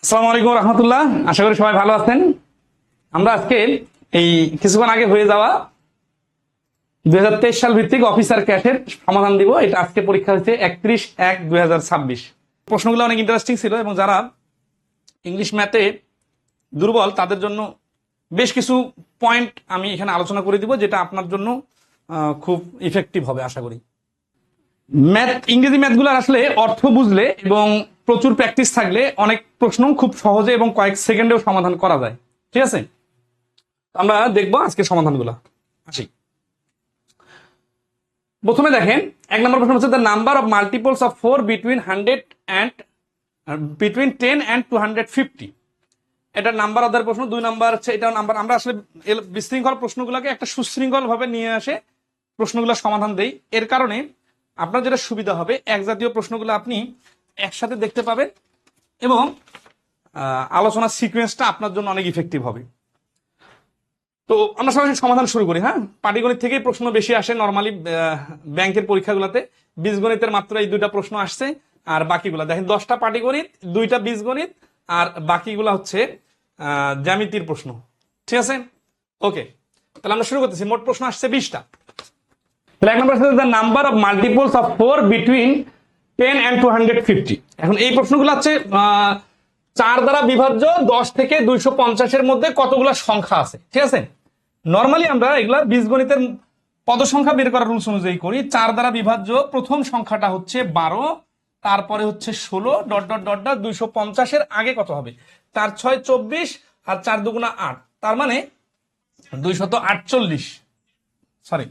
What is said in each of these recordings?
আসসালামু আলাইকুম রহমতুল্লাহ। আশা করি সবাই ভালো আছেন। আমরা আজকে এই কিছুক্ষণ আগে হয়ে যাওয়া 2023 সাল ভিত্তিক অফিসার ক্যাটের সমাধান দিব। এটা আজকে পরীক্ষা হচ্ছে 31/1/2026। প্রশ্নগুলো অনেক ইন্টারেস্টিং ছিল এবং যারা ইংলিশ ম্যাথে দুর্বল তাদের জন্য বেশ কিছু পয়েন্ট আমি এখানে আলোচনা করে দিব, যেটা আপনার জন্য খুব ইফেক্টিভ হবে আশা করি। ইংরেজি ম্যাথগুলো আসলে অর্থ বুঝলে এবং প্রচুর প্র্যাকটিস থাকলে অনেক প্রশ্ন খুব সহজে এবং কয়েক সেকেন্ডেও সমাধান করা যায়। ঠিক আছে, আমরা দেখবো আজকে সমাধানগুলো। আসি, প্রথমে দেখেন 1 নম্বর প্রশ্ন হচ্ছে the number of multiples of 4 between 10 and 250। এটা নাম্বার আদার প্রশ্ন। 2 নাম্বার হচ্ছে এটা নাম্বার। আমরা আসলে বিশৃঙ্খল প্রশ্নগুলোকে একটা সুশৃঙ্খল ভাবে নিয়ে আসে প্রশ্নগুলো সমাধান দেই। এর কারণে আপনার যেটা সুবিধা হবে, এক জাতীয় প্রশ্নগুলো আপনি একসাথে দেখতে পাবেন এবং আলোচনার সিকোয়েন্সটা আপনার জন্য অনেক ইফেক্টিভ হবে। তো আমরা সরাসরি সমাধান শুরু করি। হ্যাঁ, পাটিগণিত থেকেই প্রশ্ন বেশি আসে নর্মালি ব্যাংকের পরীক্ষাগুলোতে। বীজগণিতের মাত্র এই 2টা প্রশ্ন আসছে, আর বাকিগুলা দেখেন 10টা পাটিগণিত, 2টা বীজগণিত, আর বাকিগুলা হচ্ছে জ্যামিতির প্রশ্ন। ঠিক আছে, ওকে, তাহলে আমরা শুরু করতেছি। মোট প্রশ্ন আসছে 20টা। তাহলে 1 নম্বর হচ্ছে the number of multiples of 4 between 10 and 250। এখন এই প্রশ্নগুলো হচ্ছে 4 দ্বারা বিভাজ্য 10 থেকে 250 এর মধ্যে কতগুলো সংখ্যা আছে। ঠিক আছে, নর্মালি আমরা এগুলা বীজগণিতের পদ সংখ্যা বের করার রুলস অনুযায়ী করি। 4 দ্বারা বিভাজ্য প্রথম সংখ্যাটা হচ্ছে 12, তারপরে হচ্ছে 16 ডট ডট ডট ডট 250 এর আগে কত হবে? 4 6 24 আর 4 দুগুণা 8, তার মানে 248। সরি,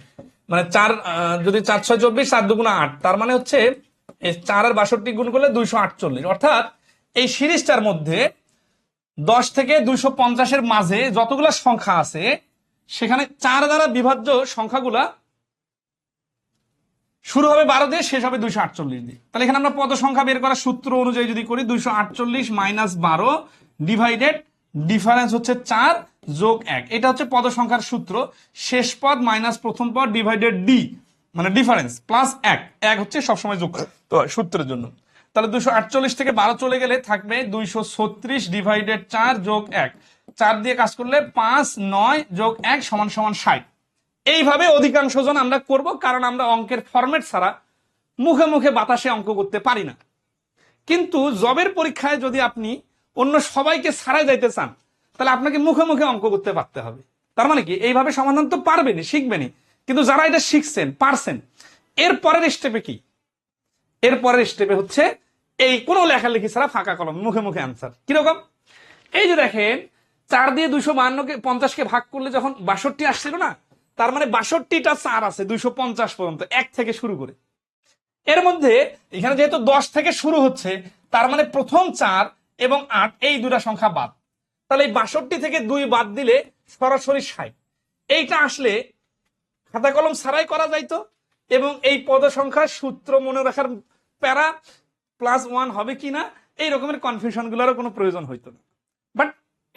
মানে 4 যদি 4 6 24 4 দুগুণা 8, তার মানে হচ্ছে 4 আর 62 গুণ করলে 248। অর্থাৎ এই সিরিজটার মধ্যে 10 থেকে 250 এর মাঝে যতগুলা সংখ্যা আছে সেখানে 4 দ্বারা বিভাজ্য সংখ্যাগুলা শুরু হবে 12 দিয়ে, শেষ হবে 248 দিয়ে। তাহলে এখানে আমরা পদ সংখ্যা বের করার সূত্র অনুযায়ী যদি করি, 248 মাইনাস 12 ডিভাইডেড ডিফারেন্স হচ্ছে 4 যোগ 1। এটা হচ্ছে পদ সংখ্যার সূত্র। শেষ পদ মাইনাস প্রথম পদ ডিভাইডেড ডি মানে ডিফারেন্স প্লাস 1 হচ্ছে সবসময় যোগ তো সূত্রের জন্য। তাহলে 248 থেকে 12 চলে গেলে থাকবে 236 ডিভাইডেড 4 যোগ 1। 4 দিয়ে কাজ করলে 5 9 যোগ 1 সমান সমান 60। এইভাবে অধিকাংশ জন আমরা করব, কারণ আমরা অঙ্কের ফরম্যাট ছাড়া মুখে মুখে বাতাসে অঙ্ক করতে পারি না। কিন্তু জবের পরীক্ষায় যদি আপনি অন্য সবাইকে ছাড়াই যাইতে চান, তাহলে আপনাকে মুখে মুখে অঙ্ক করতে পারতে হবে। তার মানে কি, এইভাবে সমাধান তো পারবেনি, শিখবেনি, কিন্তু যারা এটা শিখছেন পারছেন, এর পরের স্টেপে কি? এর পরের স্টেপে হচ্ছে এই কোনো লেখালেখি ছাড়া ফাঁকা কলম, মুখে মুখে অ্যান্সার। কিরকম? এই যে দেখেন, 4 দিয়ে 252কে 50কে ভাগ করলে যখন 62 আসছিল না, তার মানে 62টা 4 আছে 250 পর্যন্ত, 1 থেকে শুরু করে। এর মধ্যে এখানে যেহেতু 10 থেকে শুরু হচ্ছে, তার মানে প্রথম 4 এবং 8 এই দুটা সংখ্যা বাদ। তাহলে এই 62 থেকে 2 বাদ দিলে সরাসরি 60। এইটা আসলে খাতা কলম ছাড়াই করা যাইতো এবং এই পদ সংখ্যার সূত্র মনে রাখার প্যারা +1 হবে কিনা এই রকমের কনফিউশন গুলোরও কোনো প্রয়োজন হইতো না। বাট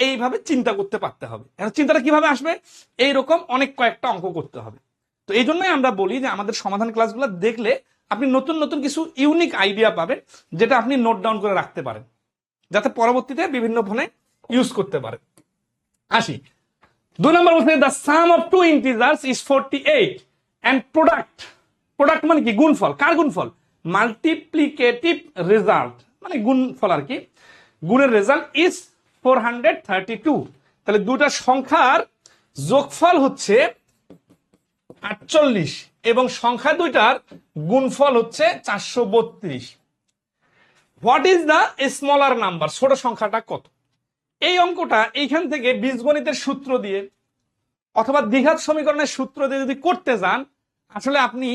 এইভাবে চিন্তা করতে পারতে হবে। চিন্তাটা কিভাবে আসবে? এইরকম অনেক কয়েকটা অঙ্ক করতে হবে। তো এই জন্যই আমরা বলি যে আমাদের সমাধান ক্লাসগুলো দেখলে আপনি নতুন নতুন কিছু ইউনিক আইডিয়া পাবেন, যেটা আপনি নোট ডাউন করে রাখতে পারেন, যাতে পরবর্তীতে বিভিন্ন ফোনে ইউজ করতে পারেন। আসি, 2 নম্বর বলছে the sum of 2 integers is 48 and product মানে কি? গুণফল। কার গুণফল? মাল্টিপ্লিকেটিভ রেজাল্ট মানে গুণফল আর কি। গুণের রেজাল্ট ইজ 432। তাহলে দুটা সংখ্যার যোগফল হচ্ছে 48 এবং সংখ্যা দুইটার গুণফল হচ্ছে 432। What is the smaller number? ছোট সংখ্যাটা কত? এই অঙ্কটা এইখান থেকে বীজগণিতের সূত্র দিয়ে অথবা দ্বিঘাত সমীকরণের সূত্র দিয়ে যদি করতে যান, আসলে আপনি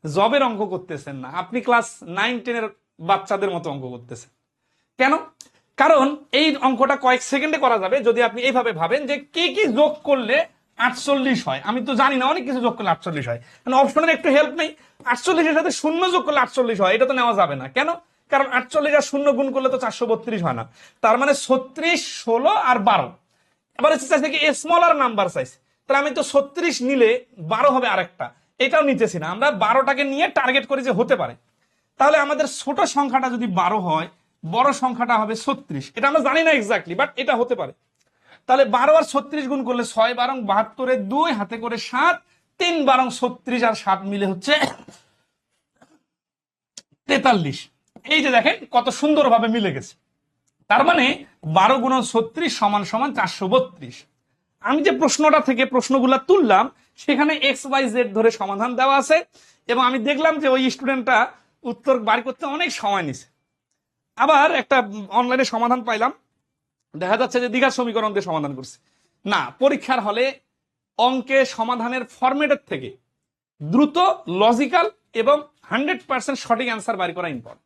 জবের অঙ্ক করতেছেন না, আপনি ক্লাস 9 10 এর বাচ্চাদের মতো অঙ্ক করতেছেন। কেন? কারণ এই অঙ্কটা কয়েক সেকেন্ডে করা যাবে যদি আপনি এইভাবে ভাবেন যে কি কি যোগ করলে 48 হয়। আমি তো জানি না, অনেক কিছু যোগ করলে 48 হয়, অপশনের একটু হেল্প নেই। 48 এর সাথে 0 যোগ করলে 48 হয়, এটা তো নেওয়া যাবে না। কেন? কারণ 48 আর 0 গুণ করলে তো 432 হয় না। তার মানে 36 16 আর 12। এবার চাইছে কি স্মলার নাম্বার চাইছে, তাহলে আমি তো 36 নিলে 12 হবে আরেকটা, এটাও নিতেছি না। আমরা 12টাকে নিয়ে টার্গেট করি যে হতে পারে। তাহলে আমাদের ছোট সংখ্যাটা যদি 12 হয়, বড় সংখ্যাটা হবে 36। এটা আমরা জানি না এক্স্যাক্টলি, বাট এটা হতে পারে। তাহলে 12 আর 36 গুণ করলে 6 12 72, 2 হাতে করে 7, 3 12 36 আর 7 মিলে হচ্ছে 43। এই যে দেখেন কত সুন্দরভাবে মিলে গেছে। তার মানে 12 গুণন 36 সমান সমান 432। আমি যে প্রশ্নটা থেকে প্রশ্নগুলা তুললাম সেখানে এক্স ওয়াই জেড ধরে সমাধান দেওয়া আছে, এবং আমি দেখলাম যে ওই স্টুডেন্টটা উত্তর বার করতে অনেক সময় নিছে। আবার একটা অনলাইনে সমাধান পাইলাম, দেখা যাচ্ছে যে দ্বিঘাত সমীকরণ দিয়ে সমাধান করছে। না, পরীক্ষার হলে অঙ্কে সমাধানের ফরম্যাটের থেকে দ্রুত, লজিক্যাল এবং 100% সঠিক অ্যান্সার বাড়ি করা ইম্পর্টেন্ট।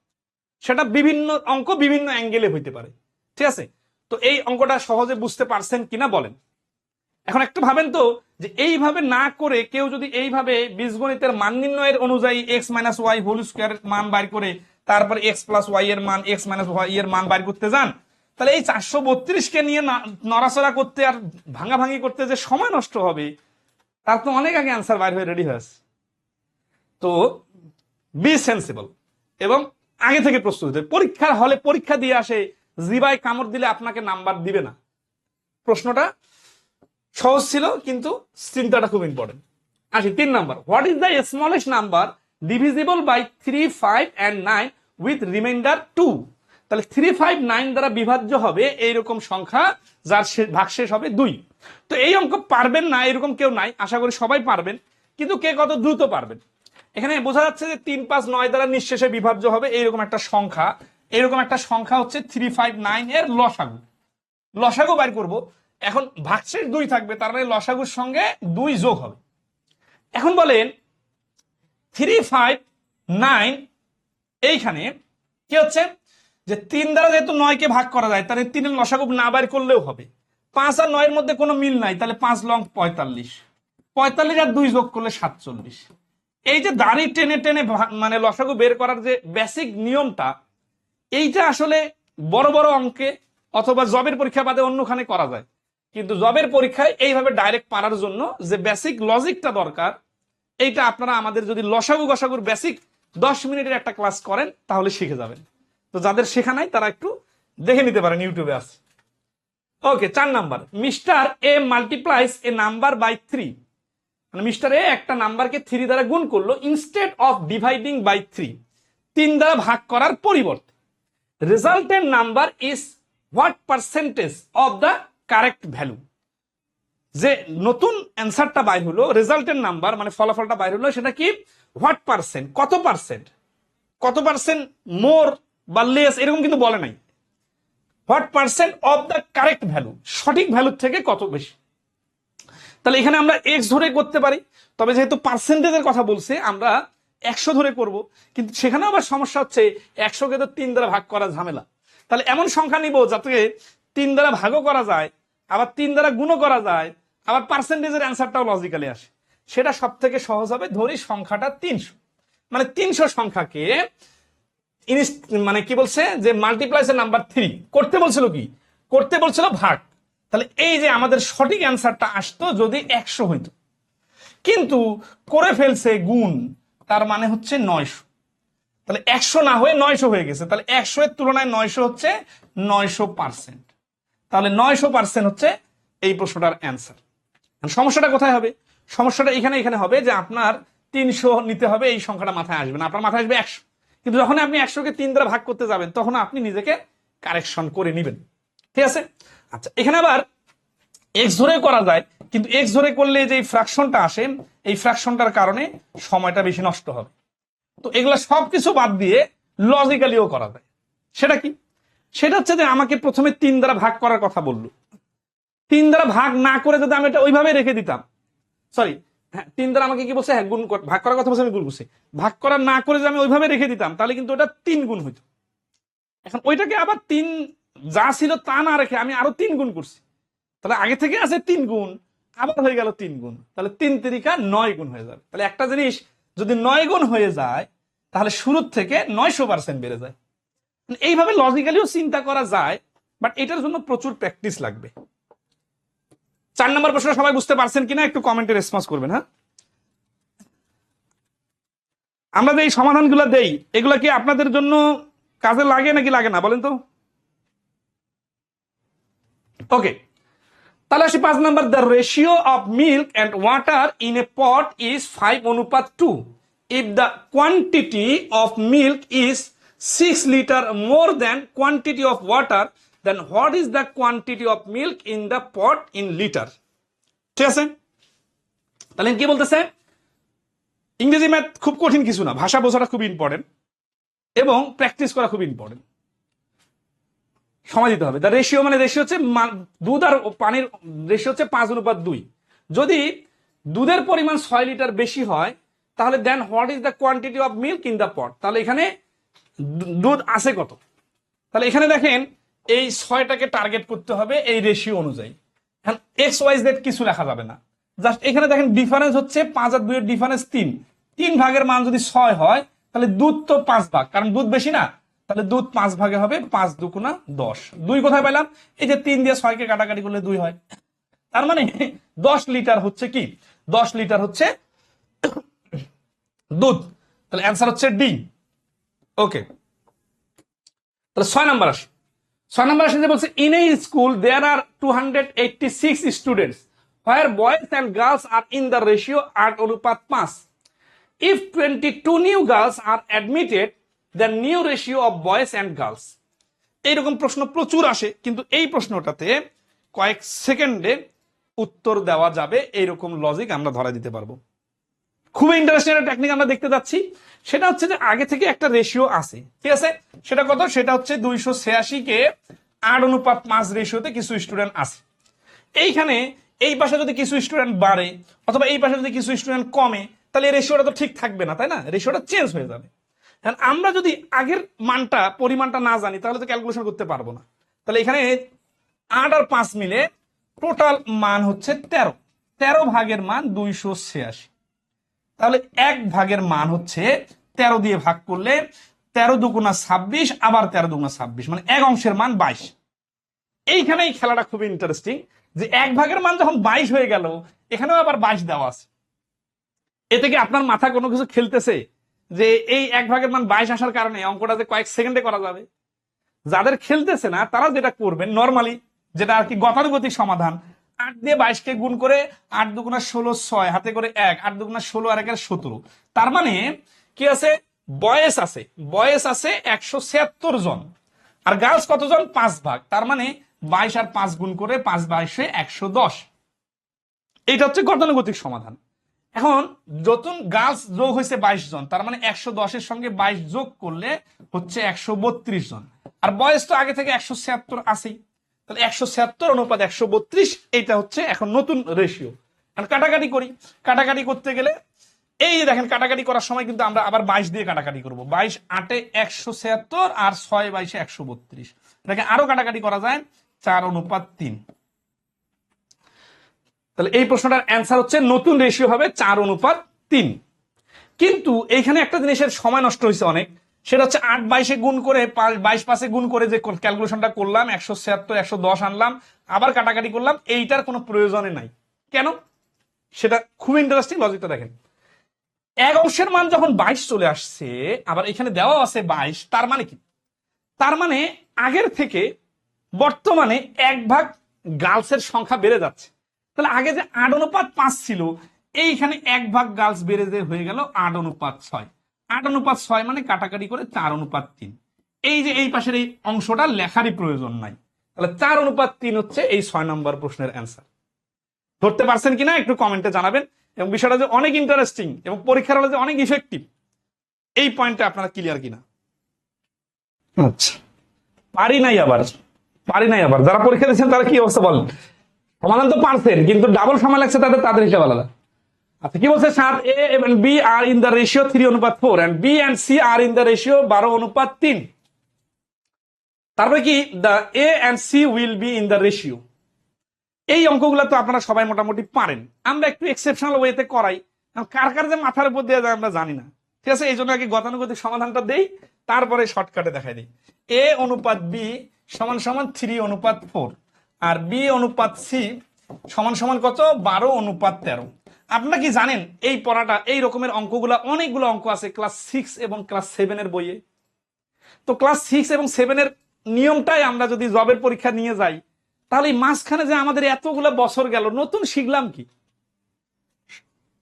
সেটা বিভিন্ন অঙ্ক বিভিন্ন অ্যাঙ্গেলে হইতে পারে, ঠিক আছে? তো এই অঙ্কটা সহজে বুঝতে পারছেন কিনা বলেন। এখন একটু ভাবেন তো, যে এইভাবে না করে কেউ যদি এইভাবে বীজগণিতের মান নির্ণয়ের অনুযায়ী X minus Y whole square মান বাইর করে তারপর এক্স প্লাস ওয়াই এর মান, এক্স মাইনাস ওয়াই এর মান বাইর করতে যান, তাহলে এই 432 কে নিয়ে নড়াচড়া করতে আর ভাঙাভাঙি করতে যে সময় নষ্ট হবে, তার তো অনেক আগে অ্যান্সার বাইর হয়ে রেডি হয়েছে। তো বি সেন্সিবল এবং আগে থেকে প্রস্তুত হতে। পরীক্ষার হলে পরীক্ষা দিয়ে আসে, জিবাই কামড় দিলে আপনাকে নাম্বার দিবে না। প্রশ্নটা সহজ ছিল কিন্তু চিন্তাটা খুব ইম্পর্টেন্ট। আসি 3 number, what is the smallest number divisible by 3, 5 and 9 with remainder 2? তাহলে 3, 5, 9 দ্বারা বিভাজ্য হবে এইরকম সংখ্যা যার ভাগশেষ হবে 2। তো এই অঙ্ক পারবেন না এরকম কেউ নাই, আশা করি সবাই পারবেন, কিন্তু কে কত দ্রুত পারবেন। এখানে বোঝা যাচ্ছে যে 3, 5, 9 দ্বারা নিঃশেষে বিভাজ্য হবে এইরকম একটা সংখ্যা। এরকম একটা সংখ্যা হচ্ছে 3, 5, 9 এর লসাগু। লসাগু বাইর করব। এখন ভাগশেষ 2 থাকবে, তার মানে লসাগুর সঙ্গে 2 যোগ হবে। এখন বলেন 3, 5, 9 এইখানে কি হচ্ছে, যে 3 দ্বারা যেহেতু 9 কে ভাগ করা যায়, তাহলে 3 এর লসাগু না বাইর করলেও হবে। 5 আর 9 এর মধ্যে কোনো মিল নাই, তাহলে 5 লং 45, 45 আর 2 যোগ করলে 47। এই যে দাড়ি টেনে টেনে মানে লসাগু বের করার যে বেসিক নিয়মটা, এইটা আসলে বড় বড় অঙ্কে অথবা জবের পরীক্ষা বাদে অন্যখানে করা যায়, কিন্তু জবের পরীক্ষায় এইভাবে ডাইরেক্ট পারার জন্য যে বেসিক লজিকটা দরকার, এইটা আপনারা আমাদের যদি লসাগু গসাগুর বেসিক 10 মিনিটের একটা ক্লাস করেন তাহলে শিখে যাবেন। তো যাদের শেখা নাই তারা একটু দেখে নিতে পারেন, ইউটিউবে আছে। Okay, 4 number, mister A multiplies a number by 3। মানে মিস্টার এ একটা নাম্বারকে 3 দ্বারা গুণ করলো, ইনস্টেড অফ ডিভাইডিং বাই 3, 3 দ্বারা ভাগ করার পরিবর্তে। Resultant number is what percentage of the correct value? যে নতুন অ্যান্সারটা বাইর হলো, রেজাল্টেন্ট নাম্বার মানে ফলাফলটা বাইর হলো, সেটা কি হোয়াট পার্সেন্ট, কত পার্সেন্ট, কত পার্সেন্ট মোর বা লেস এরকম কিন্তু বলে নাই। What percent of the correct value, সঠিক ভ্যালুর থেকে কত বেশি। তাহলে এখানে আমরা এক্স ধরে করতে পারি, তবে যেহেতু পার্সেন্টেজের কথা বলছে আমরা 100 ধরে করব, কিন্তু সেখানে আবার সমস্যা হচ্ছে 100 কে তো 3 দ্বারা ভাগ করা ঝামেলা। তাহলে এমন সংখ্যা নিব যাতে 3 দ্বারা ভাগও করা যায়, আবার 3 দ্বারা গুণও করা যায়, আবার পার্সেন্টেজের অ্যান্সারটাও লজিক্যালি আসে। সেটা সব থেকে সহজ হবে, ধরি সংখ্যাটা 300, মানে 300 সংখ্যাকে মানে কি বলছে যে মাল্টিপ্লাইস এর নাম্বার 3 করতে বলছিল, কি করতে বলছিল ভাগ। তাহলে এই যে আমাদের সঠিক অ্যান্সারটা আসতো যদি 100 হইতো, কিন্তু করে ফেলছে গুণ, তার মানে হচ্ছে 900। তাহলে 100 না হয়ে 900 হয়ে গেছে, তাহলে 100 এর তুলনায় 900 হচ্ছে 900%। তাহলে 900% হচ্ছে এই প্রশ্নটার অ্যান্সার। সমস্যাটা কোথায় হবে? সমস্যাটা এখানে এখানে হবে যে আপনার 300 নিতে হবে, এই সংখ্যাটা মাথায় আসবে না, আপনার মাথায় আসবে 100। কিন্তু যখন আপনি 100 কে 3 দ্বারা ভাগ করতে যাবেন তখন আপনি নিজেকে কারেকশন করে নেবেন, ঠিক আছে? আচ্ছা, এখানে আবার এক্স ধরে করা যায়, কিন্তু এক্স ধরে করলে যে ফ্র্যাকশনটা আসে, এই ফ্র্যাকশনটার কারণে সময়টা বেশি নষ্ট হবে। তো এগুলা সবকিছু বাদ দিয়ে লজিক্যালিও করা যায়। সেটা কি? সেটা হচ্ছে যে আমাকে প্রথমে 3 দ্বারা ভাগ করার কথা বললো, 3 দ্বারা ভাগ না করে যদি আমি এটা ওইভাবে রেখে দিতাম, সরি হ্যাঁ 3 দ্বারা আমাকে কি বলছে, হ্যাঁ গুণ ভাগ করার কথা বলছে, আমি গুণ করছি, ভাগ করা না করে যদি আমি ওইভাবে রেখে দিতাম তাহলে কিন্তু ওটা 3 গুণ হইতো। এখন ওইটাকে আবার 3 যা ছিল তা না রেখে আমি আরো 3 গুণ করছি, তাহলে আগে থেকে আছে 3 গুণ, আবার হয়ে গেল 3 গুণ, তাহলে 3 তিরিকা 9 গুণ হয়ে যাবে। তাহলে একটা জিনিস যদি 9 গুণ হয়ে যায় তাহলে শুরুর থেকে 900% বেড়ে যায়। এইভাবে লজিক্যালিও চিন্তা করা যায়, বাট এটার জন্য প্রচুর প্র্যাকটিস লাগবে। 4 নম্বর প্রশ্ন সবাই বুঝতে পারছেন কিনা একটু কমেন্টে রেসপন্স করবেন। হ্যাঁ, আমরা যে এই সমাধানগুলো দেই এগুলা কি আপনাদের জন্য কাজে লাগে নাকি লাগে না বলেন তো? ওকে, তাহলে আসি 5 number, the ratio of milk and water in a pot is 5:2. If the quantity of milk is 6 litre more than quantity of water, then what is the quantity of milk in the pot in litre? ঠিক আছে, তাহলে কি বলতেছে? ইংরেজি math খুব কঠিন কিছু না, ভাষা বোঝাটা খুব ইম্পর্টেন্ট এবং প্র্যাকটিস করা খুব ইম্পর্টেন্ট। সময় দিতে হবে। দ্য রেশিও মানে রেশিও হচ্ছে দুধ আর পানির রেশিও হচ্ছে 5:2। যদি দুধের পরিমাণ 6 লিটার বেশি হয় তাহলে then what is the quantity of milk in the pot? তাহলে এখানে দুধ আছে কত? তাহলে এখানে দেখেন এই 6টাকে টার্গেট করতে হবে এই রেশিও অনুযায়ী। এখন এক্স ওয়াই জেড কিছু লেখা যাবে না, জাস্ট এখানে দেখেন ডিফারেন্স হচ্ছে 5 আর 2 এর ডিফারেন্স 3 ভাগের মান যদি 6 হয় তাহলে দুধ তো 5 ভাগ, কারণ দুধ বেশি না, তাহলে দুধ 5 ভাগে হবে, 5 দুগুণা 10। 2 কোথায় পেলাম? এই যে 3 দিয়ে 6 কে কাটাকাটি করলে 2 হয়, তার মানে 10 লিটার হচ্ছে কি? 10 লিটার হচ্ছে দুধ। তাহলে অ্যান্সার হচ্ছে ডি। ওকে, তাহলে 6 নাম্বার আসে। 6 নাম্বার আসে যে বলছে in a school there are 286 students where boys and girls are in the ratio 8:5. If 22 new girls are admitted, the new ratio of boys and girls. এইরকম প্রশ্ন প্রচুর আসে, কিন্তু এই প্রশ্নটাতে কয়েক সেকেন্ডে উত্তর দেওয়া যাবে, এইরকম লজিক আমরা ধরা দিতে পারবো। খুবই ইন্টারেস্টিং একটা টেকনিক আমরা দেখতে যাচ্ছি। সেটা হচ্ছে যে আগে থেকে একটা রেশিও আছে, ঠিক আছে? সেটা কত? সেটা হচ্ছে 286 কে 8:5 রেশিওতে কিছু স্টুডেন্ট আছে। এইখানে এই পাশে যদি কিছু স্টুডেন্ট বাড়ে অথবা এই পাশে যদি কিছু স্টুডেন্ট কমে তাহলে এই রেশিওটা তো ঠিক থাকবে না, তাই না? রেশিওটা চেঞ্জ হয়ে যাবে। আমরা যদি আগের মানটা পরিমাণটা না জানি তাহলে তো ক্যালকুলেশন করতে পারবো না। তাহলে এখানে 8 আর 5 মিলে টোটাল মান হচ্ছে 13 ভাগের মান 286। তাহলে 1 ভাগের মান হচ্ছে 13 দিয়ে ভাগ করলে 13 দুগুণা 26, আবার 13 দুগুণা 26, মানে 1 অংশের মান 22। এইখানে এই খেলাটা খুবই ইন্টারেস্টিং যে 1 ভাগের মান যখন 22 হয়ে গেল এখানেও আবার 22 দেওয়া আছে। এ থেকে আপনার মাথা কোনো কিছু খেলতেছে যে এই 1 ভাগের মান 22 আসার কারণে অঙ্কটা যে কয়েক সেকেন্ডে করা যাবে? যাদের খেলতেছে না তারা যেটা করবেন নর্মালি, যেটা আর কি গতানুগতিক সমাধান, 8 দিয়ে 22 কে গুণ করে 8 দুগুণা 16, 6 হাতে করে 1, 8 দুগুণা 16 আর 1 17। তার মানে কি আছে? বয়েস আছে 176 জন, আর গার্লস কতজন? 5 ভাগ। তার মানে 22 আর 5 গুণ করে 5 22 110। এইটা হচ্ছে গতানুগতিক সমাধান। এখন যতন গার্লস যোগ হয়েছে 22 জন, তার মানে 110 এর সঙ্গে 22 যোগ করলে হচ্ছে 132 জন, আর বয়স তো আগে থেকে 176 আছেই। তাহলে 176:132 এইটা হচ্ছে এখন নতুন রেশিও। কাটাকাটি করি, কাটাকাটি করতে গেলে এই যে দেখেন কাটাকাটি করার সময় কিন্তু আমরা আবার 22 দিয়ে কাটাকাটি করবো। 22 8 176 আর 6 22 132। এটাকে আরো কাটাকাটি করা যায় 4:3। তাহলে এই প্রশ্নটার অ্যান্সার হচ্ছে নতুন রেশিও হবে 4:3। কিন্তু এইখানে একটা জিনিসের সময় নষ্ট হয়েছে অনেক, সেটা হচ্ছে 8 22 গুণ করে 22 5 গুণ করে যে ক্যালকুলেশনটা করলাম 176 110 আনলাম, আবার কাটাকাটি করলাম, এইটার কোনো প্রয়োজনে নাই। কেন? সেটা খুব ইন্টারেস্টিং, লজিকটা দেখেন। 1 অংশের মান যখন 22 চলে আসছে, আবার এখানে দেওয়া আছে 22, তার মানে কি? তার মানে আগের থেকে বর্তমানে 1 ভাগ গার্লসের সংখ্যা বেড়ে যাচ্ছে। তাহলে আগে যে 8:5 ছিল, এইখানে 1 ভাগ গার্লস বেড়ে যে হয়ে গেল 8:6। 8:6 মানে কাটাকাটি করে 4:3। এই যে এই পাশের এই অংশটা লেখারই প্রয়োজন নাই। তাহলে 4:3 হচ্ছে এই 6 নম্বর প্রশ্নের অ্যান্সার। ধরতে পারছেন কিনা একটু কমেন্টে জানাবেন, এবং বিষয়টা যে অনেক ইন্টারেস্টিং এবং পরীক্ষার হলে যে অনেক ইফেক্টিভ, এই পয়েন্টটা আপনারা ক্লিয়ার কিনা? আচ্ছা, পারি নাই আবার যারা পরীক্ষা দিচ্ছেন তারা কি অবস্থা বলেন? সমাধান তো পারছেন, কিন্তু ডাবল সময় লাগছে তাদের হিসাব আলাদা। আচ্ছা, কি বলছে? 7 A and B are in the ratio 3:4 and B and C are in the ratio 12:3। তারপরে কি? the A and C will be in the ratio। এই অঙ্কগুলো তো আপনারা সবাই মোটামুটি পারেন, আমরা একটু এক্সেপশনাল ওয়েতে করাই, কার কার যে মাথার উপর দিয়ে যায় আমরা জানি না, ঠিক আছে? এই জন্য আগে গতানুগতিক সমাধানটা দেই, তারপরে শর্টকাটে দেখাই দিই। A অনুপাত B সমান সমান 3:4 আর B অনুপাত C সমান সমান কত? 12:13। আপনারা কি জানেন এই পড়াটা, এই রকমের অঙ্কগুলা, অনেকগুলো অঙ্ক আছে ক্লাস 6 এবং ক্লাস 7 এর বইয়ে। তো ক্লাস 6 এবং 7-এর নিয়মটাই আমরা যদি জবের পরীক্ষা নিয়ে যাই, তাহলে এই মাঝখানে যে আমাদের এতগুলো বছর গেল, নতুন শিখলাম কি?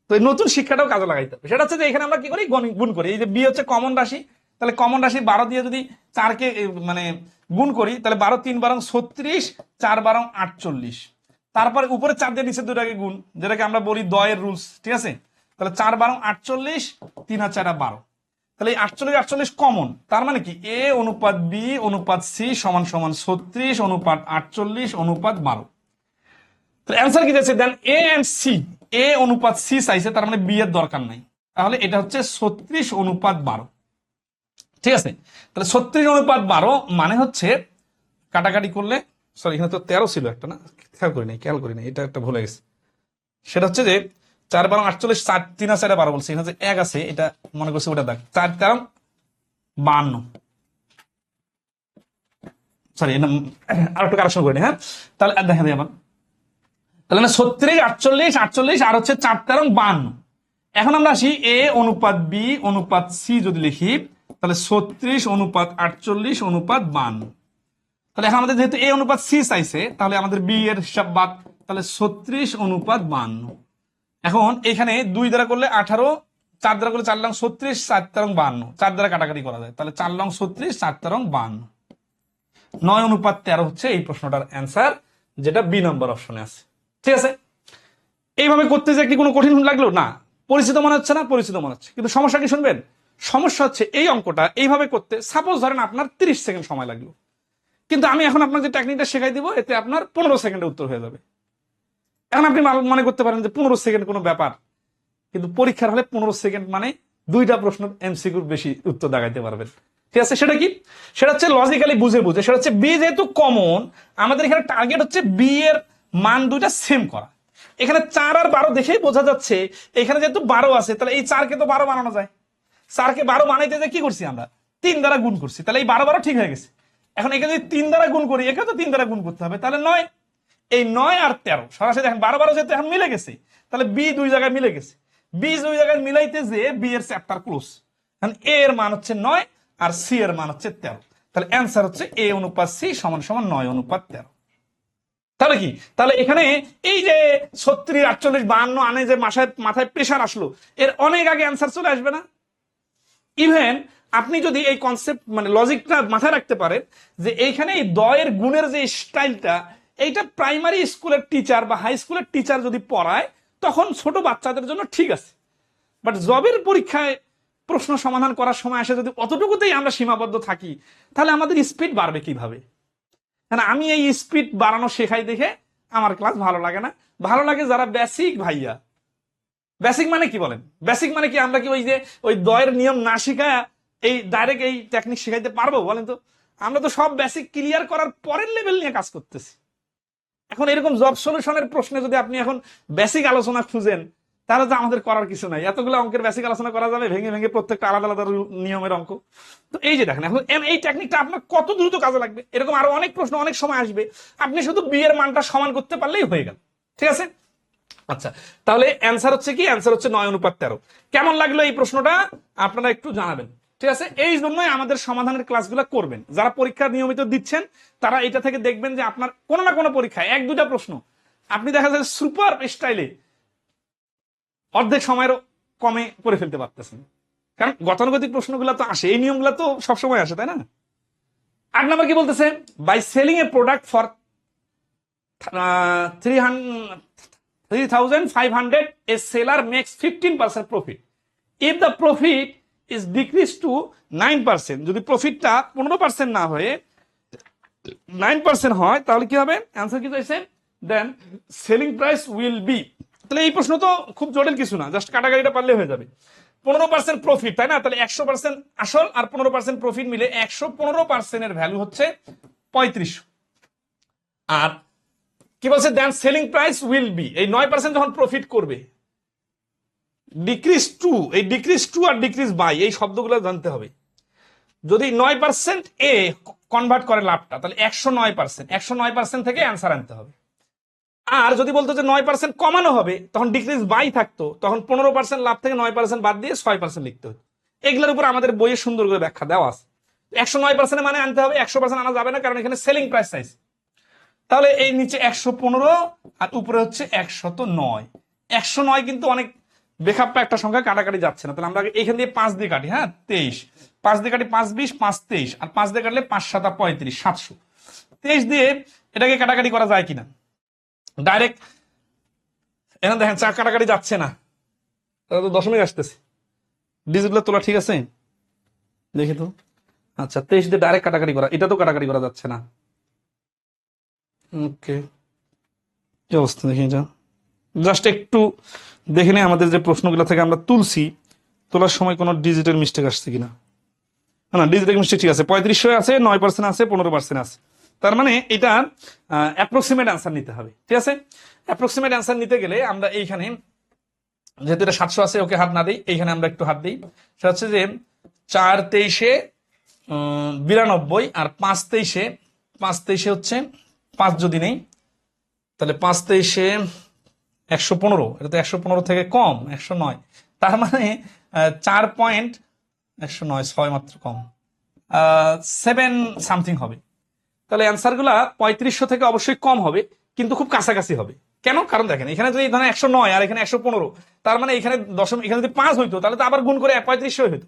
তো এই নতুন শিক্ষাটাও কাজে লাগাইতে হবে। সেটা হচ্ছে যে এখানে আমরা কি করি, গুণ করি। এই যে বি হচ্ছে কমন রাশি, তাহলে কমন রাশি 12 দিয়ে যদি 4-কে মানে গুণ করি, তাহলে 12 3 12 36, 4 12 48, তারপরে উপরে 4 দিয়ে নিচে 2টাকে গুণ, যেটাকে আমরা বলি দয়ের রুলস, ঠিক আছে? তাহলে 4 12 48, 3 আর 4 12, তাহলে এই 48 48 কমন, তার মানে কি এ অনুপাত বি অনুপাত সি সমান সমান 36 অনুপাত 48 অনুপাত 12। তাহলে অ্যান্সার কি যাচ্ছে, দেন এ এন্ড সি, এ অনুপাত সি চাইছে, তার মানে বি এর দরকার নাই, তাহলে এটা হচ্ছে 36 অনুপাত 12, ঠিক আছে? তাহলে 36 অনুপাত 12 মানে হচ্ছে কাটাকাটি করলে, সরি এখানে তো 13 ছিল একটা, না খেয়াল করি নাই, এটা একটা ভুলে গেছে। সেটা হচ্ছে যে 4 12 48, 4 3 আর 4 12 বলছে, এখানে 1 আছে, এটা মনে করছি ওটা দেখ, 4 13 52, সরি আর একটু কারেকশন করে নি, হ্যাঁ? তাহলে দেখা যায় আমার, তাহলে 36 48 48 আর হচ্ছে 4 13 52। এখন আমরা আসি এ অনুপাত বি অনুপাত সি যদি লিখি, তাহলে 36 অনুপাত 48 অনুপাত 52। তাহলে এখন আমাদের যেহেতু এ অনুপাত সি চাইছে, তাহলে আমাদের বি এর হিসাব বাদ, তাহলে 36 অনুপাত 52। এখন এখানে 2 দ্বারা করলে 18, 4 দ্বারা করলে 4 লং 36, 4 13 52, 4 দ্বারা কাটাকাটি করা যায়, তাহলে 4 লং 36, 4 13 52, 9 অনুপাত 13 হচ্ছে এই প্রশ্নটার অ্যান্সার, যেটা বি নম্বর অপশনে আছে, ঠিক আছে? এইভাবে করতে যে কি কোনো কঠিন লাগলো না? পরিচিত মনে হচ্ছে না? পরিচিত মনে হচ্ছে, কিন্তু সমস্যা কি শুনবেন? সমস্যা হচ্ছে এই অঙ্কটা এইভাবে করতে, সাপোজ ধরেন আপনার 30 সেকেন্ড সময় লাগলো, কিন্তু আমি এখন আপনার যে টেকনিকটা শেখাই দিব, এতে আপনার 15 সেকেন্ডে উত্তর হয়ে যাবে। এখন আপনি মনে করতে পারেন যে 15 সেকেন্ড কোনো ব্যাপার, কিন্তু পরীক্ষার হলে 15 সেকেন্ড মানে 2টা প্রশ্ন এমসিকিউর বেশি উত্তর দেখাইতে পারবেন, ঠিক আছে? সেটা কি? সেটা হচ্ছে লজিক্যালি বুঝে বুঝে, সেটা হচ্ছে বি যেহেতু কমন, আমাদের এখানে টার্গেট হচ্ছে বি এর মান 2টা সেম করা। এখানে 4 আর 12 দেখেই বোঝা যাচ্ছে এখানে যেহেতু 12 আছে, তাহলে এই 4-কে তো 12 বানানো যায়। 4-কে 12 বানাইতে যে কি করছি আমরা, 3 দ্বারা গুণ করছি, তাহলে এই 12 12 ঠিক হয়ে গেছে। এখন একে যদি 3 দ্বারা গুণ করি, একে তো 3 দ্বারা গুণ করতে হবে, তাহলে 9। এই 9 আর 13 সরাসরি দেখেন 12 12 যেহেতু এখন মিলে গেছে, তাহলে বি 2 জায়গায় মিলে গেছে, বি 2 জায়গায় মিলাইতে যে বি এর চ্যাপ্টার ক্লোজ। এখন এ এর মান হচ্ছে 9 আর সি এর মান হচ্ছে 13, তাহলে অ্যান্সার হচ্ছে এ অনুপাত সি সমান সমান 9 অনুপাত 13। তাহলে কি, তাহলে এখানে এই যে 36 48 52 আনে যে মাথায় প্রেশার আসলো, এর অনেক আগে অ্যান্সার চলে আসবে না? ইভেন আপনি যদি এই কনসেপ্ট মানে লজিকটা মাথায় রাখতে পারেন যে এইখানে এই দয়ের গুণের যে স্টাইলটা, এইটা প্রাইমারি স্কুলের টিচার বা হাই স্কুলের টিচার যদি পড়ায়, তখন ছোট বাচ্চাদের জন্য ঠিক আছে। বাট জবের পরীক্ষায় প্রশ্ন সমাধান করার সময় আসে যদি অতটুকুতেই আমরা সীমাবদ্ধ থাকি, তাহলে আমাদের স্পিড বাড়বে কিভাবে? হ্যাঁ, আমি এই স্পিড বাড়ানো শেখাই দেখে আমার ক্লাস ভালো লাগে না। ভালো লাগে যারা বেসিক ভাইয়া। বেসিক মানে কি বলেন? বেসিক মানে কি আমরা কি ওই যে ওই দয়ের নিয়ম না শিখায় এই ডাইরেক্ট এই টেকনিক শেখাইতে পারবো বলেন তো? আমরা তো সব বেসিক ক্লিয়ার করার পরের লেভেল নিয়ে কাজ করতেছি। এখন এরকম জব সলিউশনের প্রশ্নে যদি আপনি এখন বেসিক আলোচনা খুঁজেন, তাহলে তো আমাদের করার কিছু নাই। এতগুলো অঙ্কের বেসিক আলোচনা করা যাবে ভেঙে ভেঙে, প্রত্যেকটা আলাদা আলাদা নিয়মের অঙ্ক। তো এই যে দেখেন, এখন এই টেকনিকটা আপনার কত দ্রুত কাজে লাগবে। এরকম আরো অনেক প্রশ্ন অনেক সময় আসবে, আপনি শুধু বি এর মানটা সমান করতে পারলেই হয়ে গেল, ঠিক আছে? আচ্ছা, তাহলে অ্যান্সার হচ্ছে কি? অ্যান্সার হচ্ছে 9 অনুপাত 13। কেমন লাগলো এই প্রশ্নটা আপনারা একটু জানাবেন, ঠিক আছে? এই জন্যই আমাদের সমাধানের ক্লাসগুলো করবেন। যারা পরীক্ষা নিয়মিত দিচ্ছেন তারা এটা থেকে দেখবেন যে আপনার কোনো না কোনো পরীক্ষায় 1-2টা প্রশ্ন আপনি দেখা যায় সুপার স্টাইলে অর্ধেক সময়েরও কমে করে ফেলতে পারতেছেন, কারণ গতানুগতিক প্রশ্নগুলো তো আসে, এই নিয়মগুলো তো সবসময় আসে, তাই না? 8 নম্বর কি বলতেছে? By selling a product for 3,500, a seller makes 15% profit. If the profit is decreased to 9%, যদি প্রফিটটা 15% না হয়ে 9% হয়, তাহলে কি হবে? অ্যান্সার কি চাইছে? দেন সেলিং প্রাইস উইল বি। তাহলে এই প্রশ্ন তো খুব জটিল কিছু না, জাস্ট কাটাকাটিটা পারলে হয়ে যাবে। 15% প্রফিট, তাই না? তাহলে 100% আসল আর 15% প্রফিট মিলে 115% এর ভ্যালু হচ্ছে 35। আর কি বলছে? Then selling price will be, এই 9% যখন প্রফিট করবে, ডিক্রিজ টু, এই ডিক্রিজ টু আর ডিক্রিজ বাই এই শব্দগুলো জানতে হবে। যদি 9% এ কনভার্ট করে লাভটা, তাহলে 109%, 109% থেকে অ্যান্সার আনতে হবে। আর যদি বলতো যে 9% কমানো হবে, তখন ডিক্রিজ বাই থাকতো, তখন 15% লাভ থেকে 9% বাদ দিয়ে 6% লিখতে হতো। এগুলোর উপর আমাদের বইয়ে সুন্দর করে ব্যাখ্যা দেওয়া আছে। 109% মানে আনতে হবে, 100% আনা যাবে না, কারণ এখানে সেলিং প্রাইস চাইছে। তাহলে এই নিচে 115 আর উপরে হচ্ছে 109। 109 কিন্তু অনেক বেখাপ্পা একটা সংখ্যা, কাটাকাটি যাচ্ছে না। তাহলে আমরা এখান দিয়ে 5 দিয়ে কাটি, হ্যাঁ 23, 5 দিয়ে কাটি 5 20, 5 23, আর 5 দিয়ে কাটলে 5 7 35, 700। 23 দিয়ে এটাকে কাটাকাটি করা যায় কিনা, ডাইরেক্ট এখানে দেখেন চার কাটাকাটি যাচ্ছে না, তাহলে তো দশমিক আসতেছে। ডিজিটগুলো তোলা ঠিক আছে, দেখি তো। আচ্ছা 23 দিয়ে ডাইরেক্ট কাটাকাটি করা, এটা তো কাটাকাটি করা যাচ্ছে না। ওকে, কি অবস্থা দেখি এটা, জাস্ট একটু দেখে নেই আমাদের যে প্রশ্নগুলো থেকে আমরা তুলছি, তোলার সময় কোনো ডিজিটাল মিস্টেক আসছে কিনা। না, ডিজিটাল মিস্টেক ঠিক আছে, 3500 আছে, 9% আছে, 15% আছে। তার মানে এটা অ্যাপ্রক্সিমেট অ্যান্সার নিতে হবে, ঠিক আছে। অ্যাপ্রক্সিমেট অ্যান্সার নিতে গেলে আমরা এইখানে, যেহেতু এটা 700 আছে, ওকে হাত না দিই, এইখানে আমরা একটু হাত দিই। সেটা হচ্ছে যে 4 23 92, আর 5 23 হচ্ছে 5 যদি নেই, তাহলে 5 23 115, এটা তো 115 থেকে কম, 109। তার মানে 4.109, 6 মাত্র কম, 7 সামথিং হবে। তাহলে অ্যান্সার গুলা 3500 থেকে অবশ্যই কম হবে, কিন্তু খুব কাছাকাছি হবে। কেন? কারণ দেখেন এখানে যদি ধরেন 109 আর এখানে 115, তার মানে এখানে দশমিক, এখানে যদি 5 হইতো তাহলে তো আবার গুণ করে 3500 হইতো।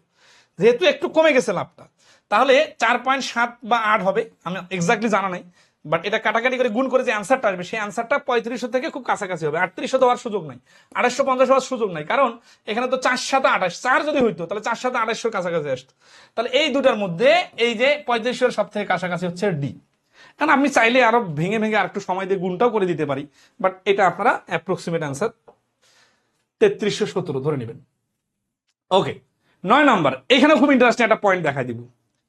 যেহেতু একটু কমে গেছে লাভটা, তাহলে 4.7 বা 8 হবে, আমি এক্স্যাক্টলি জানা নাই, বাট এটা কাটাকাটি করে গুণ করে যে অ্যান্সারটা আসবে, সেই অ্যান্সারটা 3500 থেকে খুব কাছাকাছি হবে। 3800 হওয়ার সুযোগ নাই, 2850 হওয়ার সুযোগ নাই, কারণ এখানে তো 4 7 28, 4 যদি হইতো তাহলে 4 7 2800 কাছাকাছি আসতো। তাহলে এই দুটার মধ্যে এই যে 3500 সব থেকে কাছাকাছি হচ্ছে ডি। কারণ আপনি চাইলে আরো ভেঙে ভেঙে আর একটু সময় দিয়ে গুণটাও করে দিতে পারি, বাট এটা আপনারা অ্যাপ্রক্সিমেট অ্যান্সার 3317 ধরে নেবেন। ওকে, 9 নম্বর, এখানে খুব ইন্টারেস্টিং একটা পয়েন্ট দেখাই দিব।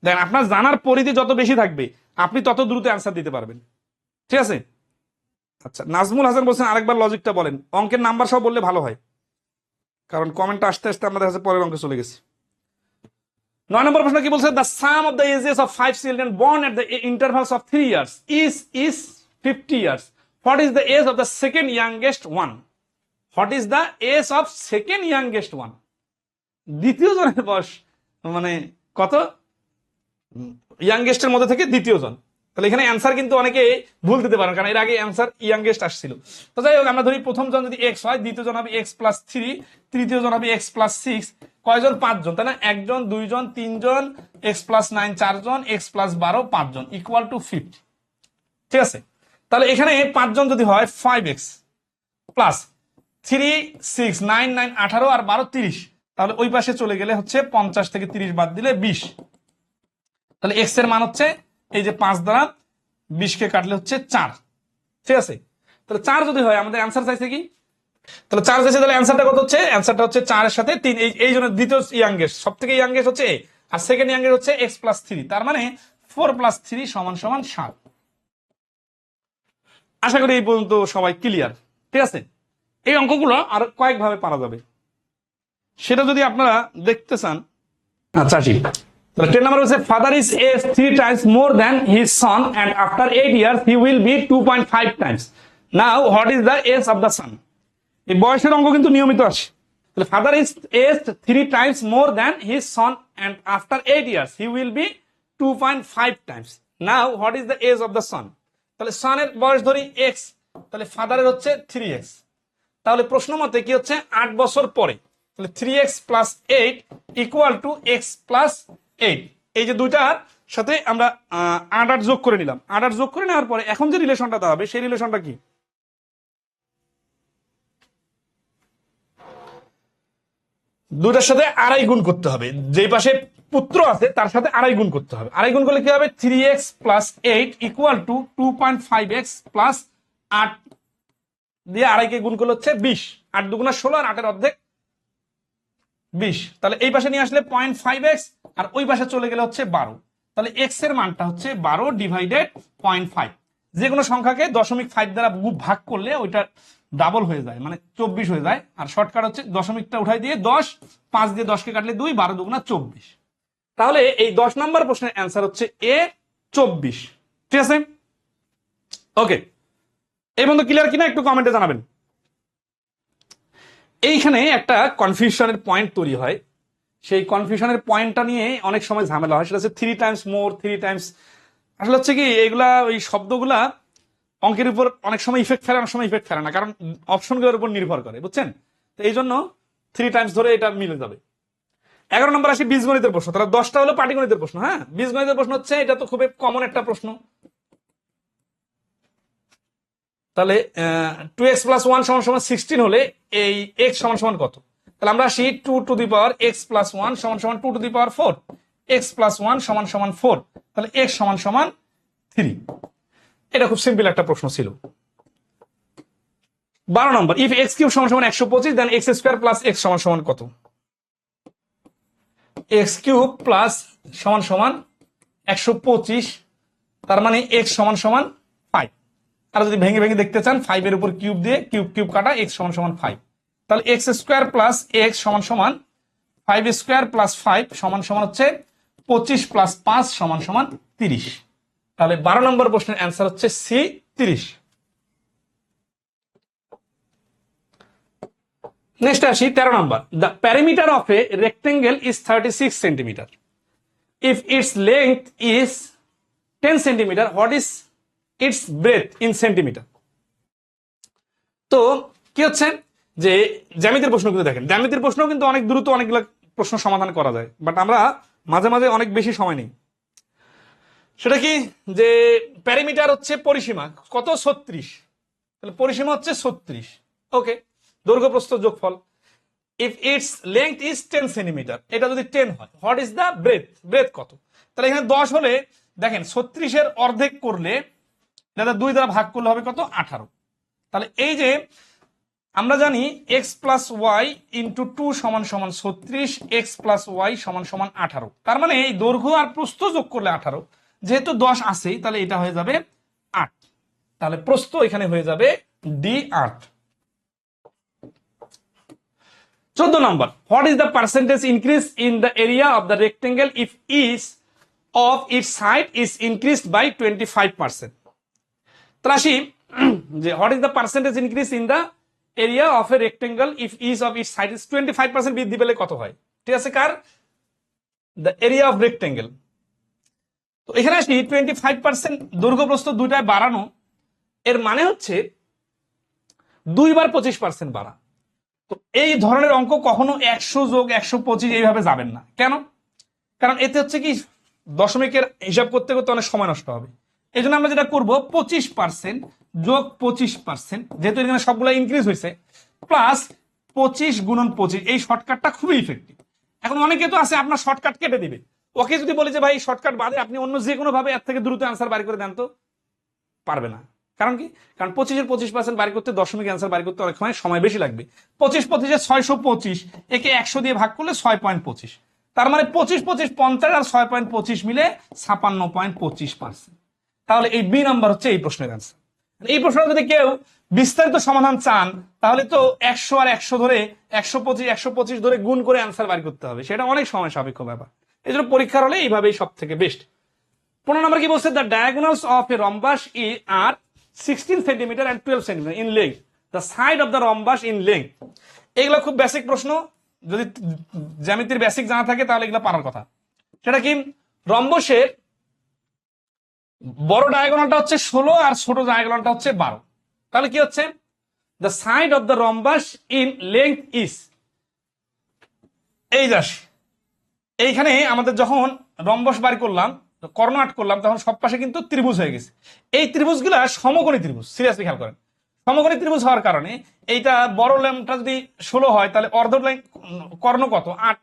দেখেন আপনার জানার পরিধি যত বেশি থাকবে, আপনি তত দ্রুত অ্যান্সার দিতে পারবেন, ঠিক আছে। আচ্ছা, নাজমুল হাসান বলছেন আরেকবার লজিকটা বলেন, অঙ্কের নাম্বার সব বললে ভালো হয়, কারণ কমেন্টটা আসতে আসতে আমাদের কাছে পরের অঙ্কে চলে গেছে। 9 নম্বর প্রশ্ন কি বলছে, the sum of the ages of 5 children born at the intervals of 3 years is 50 years. What is the age of the second youngest one? What is the age of second youngest one? দ্বিতীয় জনের বয়স মানে কত, ইয়াংগেস্টের মধ্যে থেকে দ্বিতীয় জন। তাহলে এখানে অ্যান্সার কিন্তু অনেকে ভুল দিতে পারেন, কারণ এর আগে অ্যান্সার ইয়াংগেস্ট আসছিল। তো যাই হোক, আমরা ধরি প্রথম জন যদি এক্স হয়, দ্বিতীয় জন হবে এক্স প্লাস 3, তৃতীয় জন হবে এক্স প্লাস 6, কয়জন? 5 জন, তাই না? 1 জন, 2 জন, 3 জন, এক্স প্লাস 9 4 জন, এক্স প্লাস 12 5 জন, ইকুয়াল টু 50, ঠিক আছে। তাহলে এখানে 5 জন যদি হয় 5x প্লাস 3 6 9 9 18 আর 12 30, তাহলে ওই পাশে চলে গেলে হচ্ছে 50 থেকে 30 বাদ দিলে 20। তাহলে এক্স এর মান হচ্ছে এই যে 5 দ্বারা 20 কে কাটলে হচ্ছে 4, ঠিক আছে। তাহলে 4 যদি হয়, আমাদের অ্যান্সার চাইছে কি, তাহলে 4 চাইছে, তাহলে অ্যান্সারটা কত হচ্ছে, অ্যান্সারটা হচ্ছে 4 এর সাথে 3, এই জন্য দ্বিতীয় ইয়াংগেস্ট, সব থেকে ইয়াংগেস্ট হচ্ছে এ, আর সেকেন্ড ইয়াংগেস্ট হচ্ছে এক্স প্লাস 3, তার মানে 4 প্লাস 3 সমান সমান 7। আশা করি এই পর্যন্ত সবাই ক্লিয়ার, ঠিক আছে। এই অঙ্কগুলো আর কয়েকভাবে পারা যাবে, সেটা যদি আপনারা দেখতে চান। আচ্ছা, 10 number হচ্ছে father is age 3 times more than his son and after 8 years he will be 2.5 times. Now what is the age of the son? এই বয়সের অঙ্ক কিন্তু নিয়মিত আসে। তাহলে father is aged 3 times more than his son and after 8 years he will be 2.5 times. Now what is the age of the son? তাহলে son এর বয়স ধরি x, তাহলে father এর হচ্ছে 3x। তাহলে প্রশ্ন মতে কি হচ্ছে 8 বছর পরে, তাহলে 3x plus 8 equal to x plus 8। এই যে দুইটার সাথে আমরা 8 8 যোগ করে নিলাম। 8 8 যোগ করে নেওয়ার পরে এখন যে রিলেশনটা দাঁড়াবে, সেই রিলেশনটা কি, দুইটার সাথে আড়াই গুণ করতে হবে। যেই পাশে পুত্র আছে তার সাথে আড়াই গুণ করতে হবে। আড়াই গুণ করলে কি হবে, 3x plus 8 equal to 2.5x plus 8 দিয়ে আড়াইকে গুণ করলে হচ্ছে 20, 8 দুগুণা 16 আর 8 এর অর্ধেক 20। তাহলে এই পাশে নিয়ে আসলে 0.5x আর ওই পাশে চলে গেলে হচ্ছে 12। তাহলে x এর মানটা হচ্ছে 12 ডিভাইডেড 0.5। যে কোনো সংখ্যাকে 0.5 দ্বারা ভাগ করলে ওইটা ডাবল হয়ে যায়, মানে 24 হয়ে যায়। আর শর্টকাট হচ্ছে দশমিকটা উঠাই দিয়ে 10, 5 দিয়ে 10 কে কাটলে 2, 12 দুগুণা 24। তাহলে এই 10 নম্বর প্রশ্নের অ্যান্সার হচ্ছে এ 24, ঠিক আছে। ওকে, এই বন্ধু ক্লিয়ার কিনা একটু কমেন্টে জানাবেন। এইখানে একটা কনফিউশনের পয়েন্ট তৈরি হয়, সেই কনফিউশনের পয়েন্টটা নিয়ে অনেক সময় ঝামেলা হয়, সেটা হচ্ছে 3 টাইমস মোর, 3 টাইমস। আসলে হচ্ছে কি এইগুলা, ওই শব্দগুলা অঙ্কের উপর অনেক সময় ইফেক্ট ফেলে, অনেক সময় ইফেক্ট ফেলে না, কারণ অপশনগুলোর উপর নির্ভর করে, বুঝছেন? তো এই জন্য 3 টাইমস ধরে এটা মিলে যাবে। 11 নম্বর আসি বীজগণিতের প্রশ্ন। তাহলে 10টা হলো পাটিগণিতের প্রশ্ন। হ্যাঁ, বীজগণিতের প্রশ্ন হচ্ছে, এটা তো খুবই কমন একটা প্রশ্ন। তাহলে 2x+1 = 16 হলে এই x সমান সমান কত? তাহলে আমরা আসি 2x+1 = 2^4, x+1 = 4, তাহলে x সমান সমান 3। এটা খুব সিম্পল একটা প্রশ্ন ছিল। 12 নম্বর, if x³ = 125, then x² + x সমান সমান কত? x³ প্লাস সমান সমান 125, তার মানে x সমান সমান 5। আর যদি ভেঙে ভেঙে দেখতে চান, 5 এর উপর কিউব দিয়ে কিউব কিউব কাটা, x সমান সমান 5। তাহলে x² + x সমান সমান 5² + 5 সমান সমান হচ্ছে 25 + 5 সমান সমান 30। তাহলে 12 নম্বর প্রশ্নের অ্যান্সার হচ্ছে সি, 30। নেক্সট আসি 13 নম্বর, the perimeter of a rectangle is 36 centimetre. If its length is 10 centimetre, what is its breadth in centimetre? তো কি হচ্ছে যে জ্যামিতির প্রশ্ন কিন্তু দেখেন, জ্যামিতির প্রশ্ন কিন্তু অনেক দ্রুত অনেকগুলো প্রশ্ন সমাধান করা যায়, বাট আমরা মাঝে মাঝে অনেক বেশি সময় নেই। সেটা কি, যে প্যারিমিটার হচ্ছে পরিসীমা, কত? 36। তাহলে পরিসীমা হচ্ছে 36। ওকে, দৈর্ঘ্য প্রস্থ যোগফল। If its length is 10 centimetre, এটা যদি 10 হয়, what is the breadth? Breadth কত? তাহলে এখানে 10 হলে দেখেন 36-এর অর্ধেক করলে, দাদা 2 দ্বারা ভাগ করলে হবে কত? 18। তাহলে এই যে আমরা জানি x + y × 2 = 36, x + y = 18। তার মানে এই দৈর্ঘ্য আর প্রস্থ যোগ করলে 18, যেহেতু 10 আছেই, তাহলে এটা হয়ে যাবে 8। তাহলে প্রস্থ এখানে হয়ে যাবে ডি 8। 14 নম্বর, what is the percentage increase in the area of the rectangle if each of its side is increased by 25%? তাহলে আসি যে what is the percentage increase in the area of a rectangle if each of its side is 25% বৃদ্ধি পেলে কত হয়? ঠিক আছে, কার? The area of rectangle. তো এখানে আসি 25% দৈর্ঘ্য প্রস্থ দুইটায় বাড়ানো, এর মানে হচ্ছে 2 বার 25% বাড়া। তো এই ধরনের অঙ্ক কখনো 100 যোগ 125 এইভাবে যাবেন না। কেন? কারণ এতে হচ্ছে কি, দশমিকের হিসাব করতে করতে অনেক সময় নষ্ট হবে। এই জন্য আমরা যেটা করবো, 25% যোগ 25%, যেহেতু এখানে সবগুলো ইনক্রিজ হয়েছে, প্লাস 25 × 25, এই শর্টকাটটা খুবই ইফেক্টিভ। এখন অনেকে তো আছে আপনার শর্টকাট কেটে দিবে, ওকে যদি বলি যে ভাই শর্টকাট বাদে আপনি অন্য যে কোনো ভাবে এর থেকে দ্রুত অ্যান্সার বাড়ি করে দেন, তো পারবে না। কারণ কি? কারণ 25-এর 25% বাড়ি করতে, দশমিক অ্যান্সার বাড়ি করতে অনেক সময় বেশি লাগবে। 25 25 625, একে 100 দিয়ে ভাগ করলে 6.25, তার মানে 25 25 50 আর 6.25 মিলে 56.25%। তাহলে এই বি নাম্বার হচ্ছে এই প্রশ্নের অ্যান্সার। এই প্রশ্নটা যদি কেউ বিস্তারিত সমাধান চান, তাহলে তো 100 আর 100 ধরে 125 125 ধরে গুণ করে অ্যান্সার বাড়ি করতে হবে, সেটা অনেক সময় সাপেক্ষ ব্যাপার। এই জন্য পরীক্ষার হলে এইভাবেই সব থেকে বেস্ট। 15 নম্বর কি বলছে, the diagonals of a rhombus are 16 centimetre and 12 centimetre in length, the side of the rhombus in length. এগুলো খুব বেসিক প্রশ্ন, যদি জ্যামিতির বেসিক জানা থাকে তাহলে এগুলো পারার কথা। সেটা কি, রম্বসের বড় ডায়াগোনালটা হচ্ছে 16 আর ছোট ডায়াগোনালটা হচ্ছে 12। তাহলে কি হচ্ছে, the side of the rhombus in length is, এই যাস এইখানে আমাদের যখন রম্বস বাড়ি করলাম, কর্ণ আট করলাম, তখন সব পাশে কিন্তু ত্রিভুজ হয়ে গেছে। এই ত্রিভুজগুলা সমকোণী ত্রিভুজ, সিরিয়াসলি খেয়াল করেন। সমকোণী ত্রিভুজ হওয়ার কারণে এইটা বড় ল্যাম্পটা যদি 16 হয়, তাহলে অর্ধ কর্ণ কত? 8।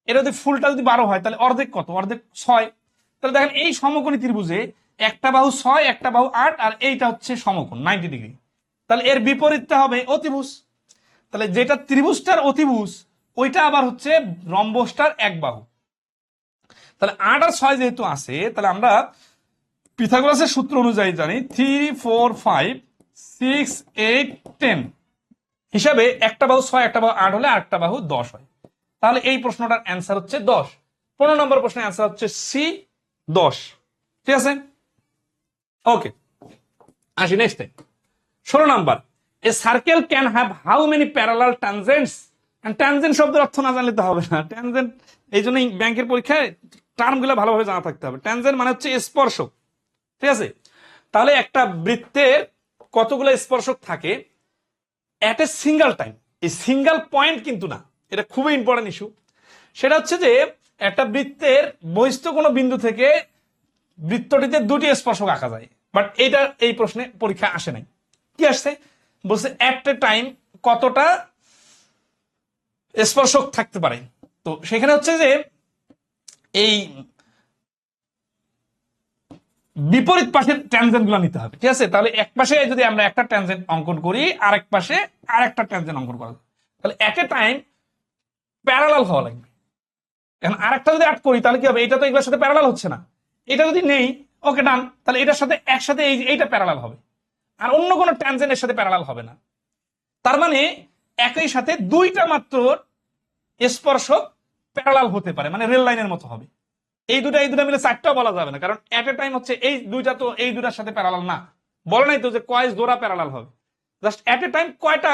এটা যদি ফুলটা যদি 12 হয়, তাহলে অর্ধেক কত? অর্ধেক 6। তাহলে দেখেন এই সমকোণী ত্রিভুজে একটা বাহু 6, একটা বাহু 8, আর এইটা হচ্ছে সমকোণ 90 ডিগ্রি। তাহলে এর বিপরীতটা হবে অতিভুজ। তাহলে যেটা ত্রিভুজটার অতিভুজ, ওইটা আবার হচ্ছে রম্বসটার এক বাহু। তাহলে 8 আর 6 যেহেতু আছে, তাহলে আমরা পিথাগোরাসের সূত্র অনুযায়ী জানি 3 4 5 6 8 10 হিসাবে একটা বাহু 6, একটা বাহু 8 হলে আরেকটা বাহু 10 হয়। তাহলে এই প্রশ্নটার অ্যান্সার হচ্ছে 10। 15 নম্বর প্রশ্নের অ্যান্সার হচ্ছে সি, 10। ঠিক আছে, ওকে। আসি next. 16 number, A circle can have how many parallel tangents tangent শব্দের অর্থ না জানলে তো হবে না। ট্যানজেন্ট, এই জন্য ব্যাংকের পরীক্ষায় টার্মগুলো ভালোভাবে জানা থাকতে হবে। ট্যানজেন্ট মানে হচ্ছে স্পর্শক, ঠিক আছে? তাহলে একটা বৃত্তের কতগুলো স্পর্শক থাকে এট এ সিঙ্গেল টাইম, এই সিঙ্গেল পয়েন্ট কিন্তু না, এটা খুবই ইম্পর্টেন্ট ইস্যু। সেটা হচ্ছে যে একটা বৃত্তের বহিস্থ কোনো বিন্দু থেকে বৃত্তটিতে দুটি স্পর্শক আঁকা যায়, বাট এটা এই প্রশ্নে পরীক্ষা আসে নাই। কি আসছে বলছে এট এ টাইম কতটা স্পর্শক থাকতে পারে। তো সেখানে হচ্ছে যে এই বিপরীত পাশের ট্যানজেন্ট গুলো নিতে হবে, ঠিক আছে? তাহলে এক পাশে যদি আমরা একটা ট্যানজেন্ট অঙ্কন করি, আরেক পাশে আরেকটা ট্যানজেন্ট অঙ্কন করা যায়, তাহলে এট এ টাইম প্যারালাল হওয়া লাগবে। এখন আরেকটা যদি অ্যাড করি তাহলে কি হবে, এটা তো এগুলোর সাথে প্যারালাল হচ্ছে না, এটা যদি নেই ওকে ডান, তাহলে এটার সাথে একসাথে এইটা প্যারালাল হবে, আর অন্য কোনো ট্যানজেন্টের সাথে প্যারালাল হবে না। তার মানে একই সাথে দুইটা মাত্র স্পর্শক প্যারালাল হতে পারে, মানে রেল লাইনের মতো হবে। এই দুটা মিলে চারটাও বলা যাবে না, কারণ এট এ টাইম হচ্ছে এই দুইটা তো এই দুটার সাথে প্যারালাল না, বলে নাই তো যে কয় জোড়া প্যারালাল হবে, জাস্ট এট এ টাইম কয়টা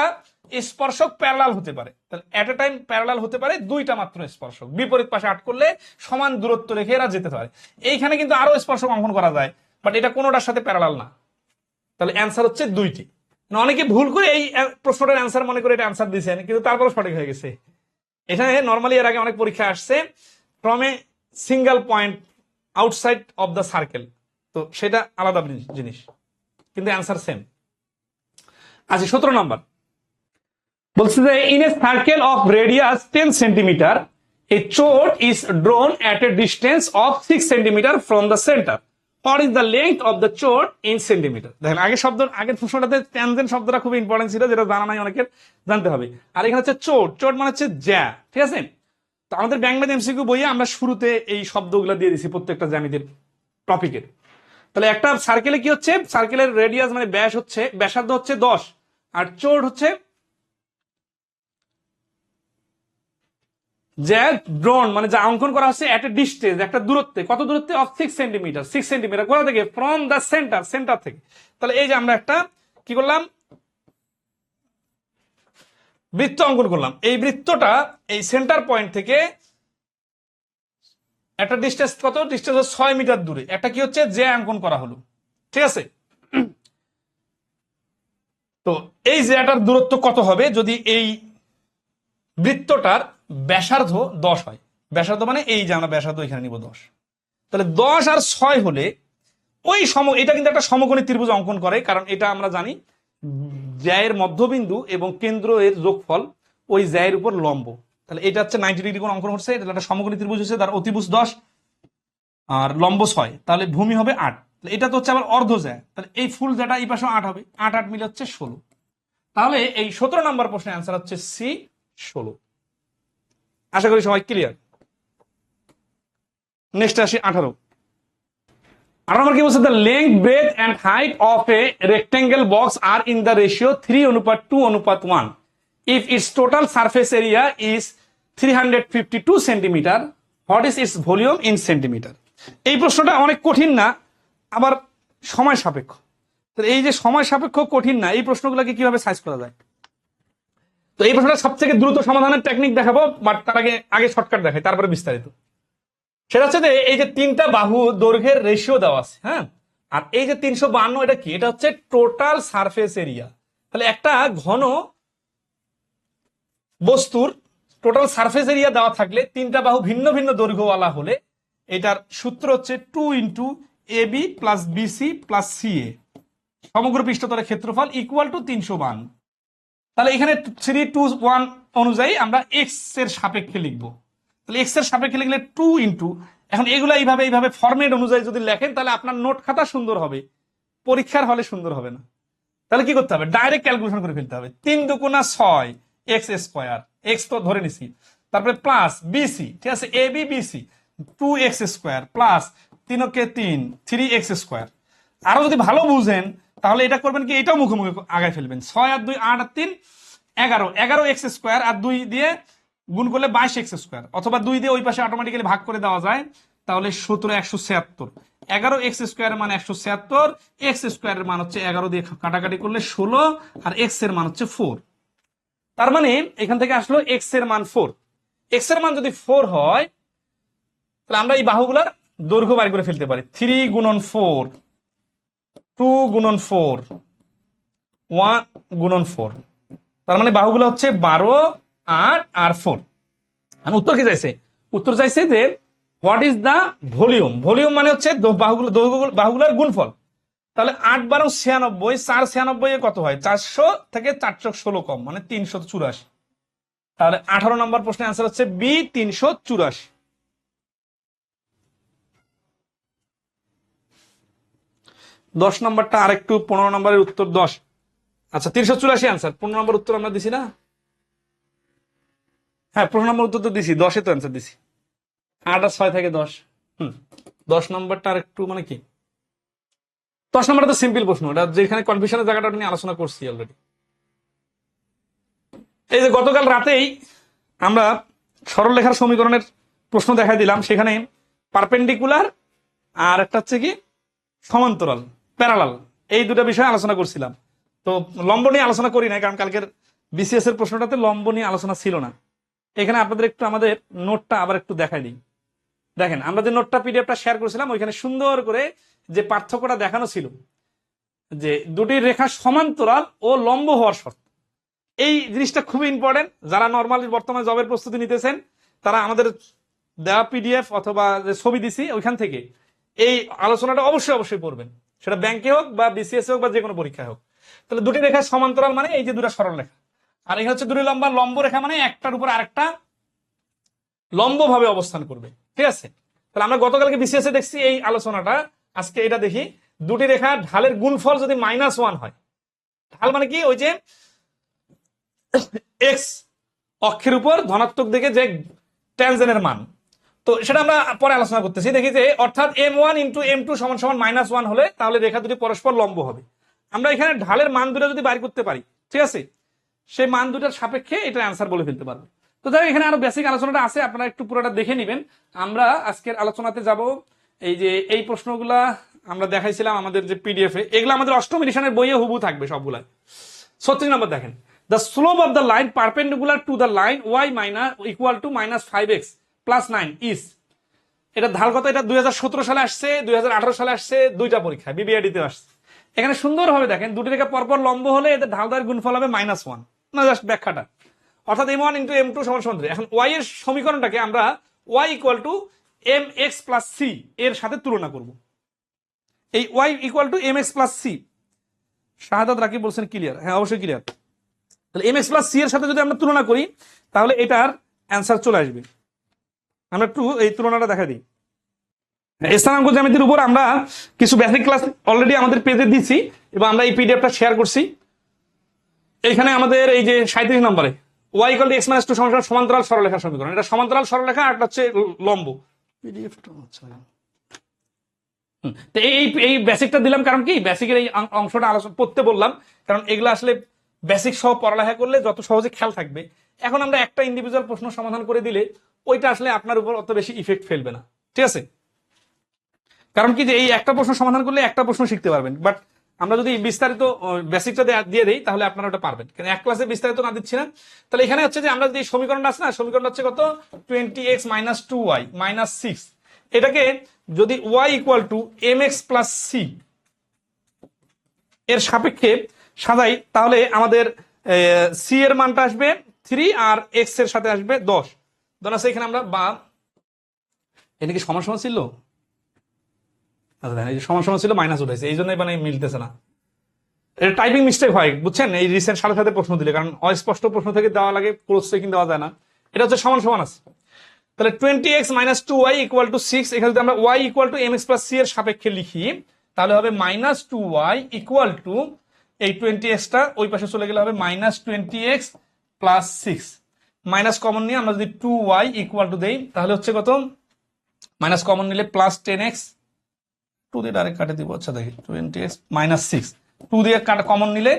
স্পর্শক প্যারালাল হতে পারে। তাহলে এট এ টাইম প্যারালাল হতে পারে দুইটা মাত্র স্পর্শক, বিপরীত পাশে আট করলে সমান দূরত্ব রেখে এরা যেতে পারে। এইখানে কিন্তু আরো স্পর্শক অঙ্কন করা যায়, বাট এটা কোনোটার সাথে প্যারালাল না। তাহলে অ্যান্সার হচ্ছে দুইটি। অনেকে ভুল করে এই প্রশ্নটার অ্যান্সার মনে করে এটা অ্যান্সার দিয়েছেন, কিন্তু তারপরে সঠিক হয়ে গেছে। এখানে নর্মালি এর আগে অনেক পরীক্ষা আসছে from a single point outside of the circle, তো সেটা আলাদা জিনিস, কিন্তু অ্যান্সার সেম। আচ্ছা 17 নম্বর বলছে যে in a circle of radius 10 centimetre a chord is drawn at a distance of 6 centimetre from the centre, what is the length of the chord in centimetre. দেখেন আগের প্রশ্নটাতে ট্যানজেন্ট শব্দটা খুব ইম্পর্টেন্ট ছিল, যেটা জানা নাই অনেকের, জানতে হবে। আর এখানে হচ্ছে চোট মানে হচ্ছে জ্যা, ঠিক আছে? তো আমাদের ব্যাংক ম্যাথ এমসিকিউ বইয়ে আমরা শুরুতে এই শব্দগুলো দিয়ে দিছি প্রত্যেকটা জ্যামিতির টপিকের। তাহলে একটা সার্কেলে কি হচ্ছে, সার্কেলের রেডিয়াস মানে ব্যাস হচ্ছে, ব্যাসার্ধ হচ্ছে 10, আর চোট হচ্ছে যে ড্রোন মানে যা অঙ্কন করা হচ্ছে এট এ ডিস্টেন্স, একটা দূরত্বে, কত দূরত্বে, অফ 6 সেন্টিমিটার। 6 সেন্টিমিটার কোথা থেকে, ফ্রম দ্য সেন্টার থেকে। তাহলে এই যে আমরা একটা কি করলাম, বৃত্ত অঙ্কন করলাম। এই বৃত্তটা এই সেন্টার পয়েন্ট থেকে একটা ডিস্টেন্স, কত ডিস্টেন্স, 6 মিটার দূরে একটা কি হচ্ছে যে অঙ্কন করা হলো, ঠিক আছে? তো এই জ্যাটার দূরত্ব কত হবে যদি এই বৃত্তটার ব্যাসার্ধ 10 হয়। ব্যাসার্ধ মানে এই যে আমরা ব্যাসার্ধ এখানে নিব 10, তাহলে 10 আর 6 হলে ওই এটা কিন্তু একটা সমকোণী ত্রিভুজ অঙ্কন করে, কারণ এটা আমরা জানি জ্যায়ের মধ্যবিন্দু এবং কেন্দ্র এর যোগফল ওই জ্যায়ের উপর লম্ব। তাহলে এটা হচ্ছে 90 ডিগ্রি কোণ অঙ্কন হচ্ছে, এটা একটা সমকোণী ত্রিভুজ হচ্ছে, তার অতিভুজ 10 আর লম্ব 6, তাহলে ভূমি হবে 8। এটা তো হচ্ছে আবার অর্ধ জ্যা, তাহলে এই ফুল জ্যাটা এই পাশে 8 হবে, 8 মিলে হচ্ছে 16। তাহলে এই 17 নম্বর প্রশ্নের অ্যান্সার হচ্ছে সি 16। আশা করি সবাই ক্লিয়ার। নেক্সট আসি 18 নম্বর কি বলছে, the length, breadth and height of a rectangle box are in the ratio 3:2:1 if its total surface area is 352 centimetre, what is its volume in centimetre. এই প্রশ্নটা অনেক কঠিন না, আবার সময় সাপেক্ষ। এই যে সময় সাপেক্ষ কঠিন না, এই প্রশ্নগুলোকে কিভাবে সাইজ করা যায়, তো এই প্রশ্নটা সবথেকে দ্রুত সমাধানের টেকনিক দেখাবো, বাট তার আগে শর্টকাট দেখাই, তারপরে বিস্তারিত। সেটা হচ্ছে যে এই যে তিনটা বাহু দৈর্ঘ্যের রেশিও দেওয়া আছে, হ্যাঁ, আর এই যে 352 এটা কি, এটা হচ্ছে টোটাল সারফেস এরিয়া। তাহলে একটা ঘন বস্তুর টোটাল সারফেস এরিয়া দেওয়া থাকলে তিনটা বাহু ভিন্ন ভিন্ন দৈর্ঘ্যওয়ালা হলে এটার সূত্র হচ্ছে 2 × AB + BC + CA সমগ্র পৃষ্ঠতলের ক্ষেত্রফল ইকুয়াল টু 352। তাহলে এখানে 3:2:1 অনুযায়ী আমরা এক্স এর সাপেক্ষে লিখবো। তাহলে এক্স এর সাপেক্ষে লিখলে 2 × এখন এগুলো এইভাবে ফরম্যাট অনুযায়ী যদি লেখেন তাহলে আপনার নোট খাতা সুন্দর হবে, পরীক্ষার হলে সুন্দর হবে না। তাহলে কি করতে হবে, ডাইরেক্ট ক্যালকুলেশন করে ফেলতে হবে। 3 × 2 = 6 x², এক্স তো ধরে নিছি, তারপরে প্লাস বিসি, ঠিক আছে, AB BC 2x² plus 3 × 3 3x²। আরো যদি ভালো বুঝেন তাহলে এটা করবেন কি, এটাও মুখোমুখি আগায় ফেলবেন, 6 আর 2 8 আর 3 11 11x² আর 2 দিয়ে গুণ করলে 22x², অথবা 2 দিয়ে ওই পাশে অটোমেটিক্যালি ভাগ করে দেওয়া যায়, তাহলে 17 176। 11x² মান 176, x² এর মান হচ্ছে 11 দিয়ে কাটাকাটি করলে 16, আর x এর মান হচ্ছে 4। তার মানে এখান থেকে আসলো এক্স এর মান 4। এক্স এর মান যদি 4 হয় তাহলে আমরা এই বাহুগুলার দৈর্ঘ্য বাইর করে ফেলতে পারি। 3 গুণন 4, 2 গুণন 4, 1 গুণন 4। তার মানে বাহুগুলো হচ্ছে 12, 8 আর 4। আর উত্তর কি চাইছে? উত্তর চাইছে যে what is the volume. Volume মানে হচ্ছে বাহুগুলোর গুণফল। তাহলে 8 12 96, 4 96 কত হয়? 400 থেকে 416 কম, মানে 384। তাহলে 18 নম্বর প্রশ্নের আনসার হচ্ছে বি, 384। 10 নম্বরটা আরেকটু, 15 নম্বরের উত্তর 10। আচ্ছা 384 আনসার। 15 নম্বর উত্তর আমরা দিছি না? হ্যাঁ 15 নম্বর উত্তর তো দিছি, 10-এ তো আনসার দিছি। 8 আর 6 থেকে 10। 10 নম্বরটা আরেকটু মানে কি, 10 নম্বরটা তো সিম্পল প্রশ্ন, এটা যেখানে কনফিউশনের জায়গাটা নিয়ে আলোচনা করছি অলরেডি। এই যে গতকাল রাতেই আমরা সরলরেখার সমীকরণের প্রশ্ন দেখাই দিলাম, সেখানে পারপেন্ডিকুলার আর একটা হচ্ছে কি সমান্তরাল, প্যারালাল, এই দুটো বিষয়ে আলোচনা করছিলাম। তো লম্ব নিয়ে আলোচনা করি না, কারণ কালকের বিসিএস এর প্রশ্নটাতে লম্ব নিয়ে আলোচনা ছিল না। এখানে আপনাদের একটু আমাদের নোটটা আবার একটু দেখাই দিই। দেখেন আমরা যে নোটটা পিডিএফটা শেয়ার করেছিলাম, ওইখানে সুন্দর করে যে পার্থক্যটা দেখানো ছিল, যে দুটি রেখা সমান্তরাল ও লম্ব হওয়ার শর্ত। এই জিনিসটা খুবই ইম্পর্টেন্ট। যারা নর্মালি বর্তমানে জবের প্রস্তুতি নিতেছেন, তারা আমাদের দেওয়া পিডিএফ অথবা যে ছবি দিছি ওইখান থেকে এই আলোচনাটা অবশ্যই অবশ্যই পড়বেন, সেটা ব্যাংকে হোক বা বিসিএস হোক বা যে কোনো পরীক্ষায় হোক। তাহলে দুটি রেখা সমান্তরাল মানে এই যে দুটো সরল রেখা, আর এখানে হচ্ছে দুটি লম্বা লম্ব রেখা, মানে একটার উপর আরেকটা লম্ব ভাবে অবস্থান করবে। ঠিক আছে, তাহলে আমরা গতকালকে বিসিএস এ দেখছি এই আলোচনাটা, আজকে এটা দেখি। দুটি রেখা ঢালের গুণফল যদি -1 হয়, ঢাল মানে কি, ওই যে এক্স অক্ষের উপর ধনাত্মক দিকে যে ট্যানজেন্টের মান, তো সেটা আমরা পরে আলোচনা করতেছি। দেখি যে অর্থাৎ m1 * m2 = -1 হলে তাহলে রেখা দুটি পরস্পর লম্ব হবে। আমরা এখানে ঢালের মান দুটো যদি বাইর করতে পারি, ঠিক আছে, সেই মান দুটার সাপেক্ষে এটা অ্যান্সার বলে ফেলতে পারবো। তো যাই, এখানে আরো বেসিক আলোচনাটা আছে, আপনারা একটু পুরোটা দেখে নেবেন। আমরা আজকের আলোচনাতে যাব এই যে এই প্রশ্নগুলা আমরা দেখাইছিলাম আমাদের যে পিডিএফ এ, এগুলো আমাদের অষ্টম এডিশনের বইয়ে হুবহু থাকবে সবগুলাই। 36 নম্বর দেখেন, the slope of the line perpendicular to the line y equal to -5x + 9 is, এটা ঢাল কত? এটা 2017 সালে আসছে, 2018 সালে আসছে, দুইটা পরীক্ষা বিবিআইডিতে আসছে। এখানে সুন্দরভাবে দেখেন দুটি রেখা পরপর লম্ব হলে এদের ঢাল দ্বয়ের গুণফল হবে -1, না জাস্ট ব্যাখ্যাটা, অর্থাৎ m1 * m2 = 3। এখন y এর সমীকরণটাকে আমরা y = mx + c এর সাথে তুলনা করব। এই y = mx + c, শাহাদাত রাকিব বলছেন ক্লিয়ার? হ্যাঁ অবশ্যই ক্লিয়ার। তাহলে mx + c এর সাথে যদি আমরা তুলনা করি, তাহলে এটার অ্যান্সার চলে আসবে। আমরা একটু এই তুলনাটা দেখা দিই। স্থানাঙ্ক জ্যামিতির উপর আমরা কিছু বেসিক ক্লাস অলরেডি আমাদের পেজে দিচ্ছি এবং আমরা এই পিডিএফটা শেয়ার করছি। এখানে আমাদের এই যে 37 নম্বরে y = x - 2 = সমান্তরাল সরলরেখার সমীকরণ, এটা সমান্তরাল সরলরেখা আর একটা হচ্ছে লম্ব। পিডিএফটা আচ্ছা, তো এই বেসিকটা দিলাম কারণ কি, বেসিকের এই অংশটা আলোচনা করতে বললাম, কারণ এগুলো আসলে বেসিক সহ পড়ালেখা করলে যত সহজে খেয়াল থাকবে। এখন আমরা একটা ইন্ডিভিজুয়াল প্রশ্ন সমাধান করে দিলে ওইটা আসলে আপনার উপর অত বেশি ইফেক্ট ফেলবে না। ঠিক আছে, কারণ কি যে এই একটা প্রশ্ন সমাধান করলে একটা প্রশ্ন শিখতে পারবেন, বাট আমরা যদি বিস্তারিত বেসিকটা দিয়ে দেই তাহলে আপনারা ওটা পারবেন, কারণ এক ক্লাসে বিস্তারিত না দিচ্ছি না। তাহলে এখানে হচ্ছে যে আমরা যদি সমীকরণটা আছে না, সমীকরণটা হচ্ছে কত, 20x - 2y - 6, এটাকে যদি y = mx + c এর সাপেক্ষে সাজাই, তাহলে আমাদের c এর মানটা আসবে 3 আর x এর সাথে আসবে 10। ধরুন আছে এখানে আমরা, বা এটা কি সমান সমান ছিল, আচ্ছা দেখেন এই যে সমান সমান ছিল মাইনাস উঠেছে, এই জন্যই মানে মিলতেছে না। এটা টাইপিং মিস্টেক হয়, বুঝছেন, এই রিসেন্ট সাথে সাথে প্রশ্ন দিলে, কারণ অস্পষ্ট প্রশ্ন থেকে দেওয়া লাগে, ক্লোজ চেকিং দেওয়া যায় না। এটা হচ্ছে সমান সমান আছে। তাহলে 20x - 2y = 6, এখানে যদি আমরা y = mx + c এর সাপেক্ষে লিখি, তাহলে হবে -2y = এই 20x টা ওই পাশে চলে গেলে হবে -20x + 6, মাইনাস কমন নিয়ে আমরা যদি 2y = দেই, তাহলে হচ্ছে কত, মাইনাস কমন নিলে +10x, 2 দিয়ে ডাইরেক্ট কাটে দিব। আচ্ছা দেখি 20x - 6, 2 দিয়ে কাটা কমন নিলে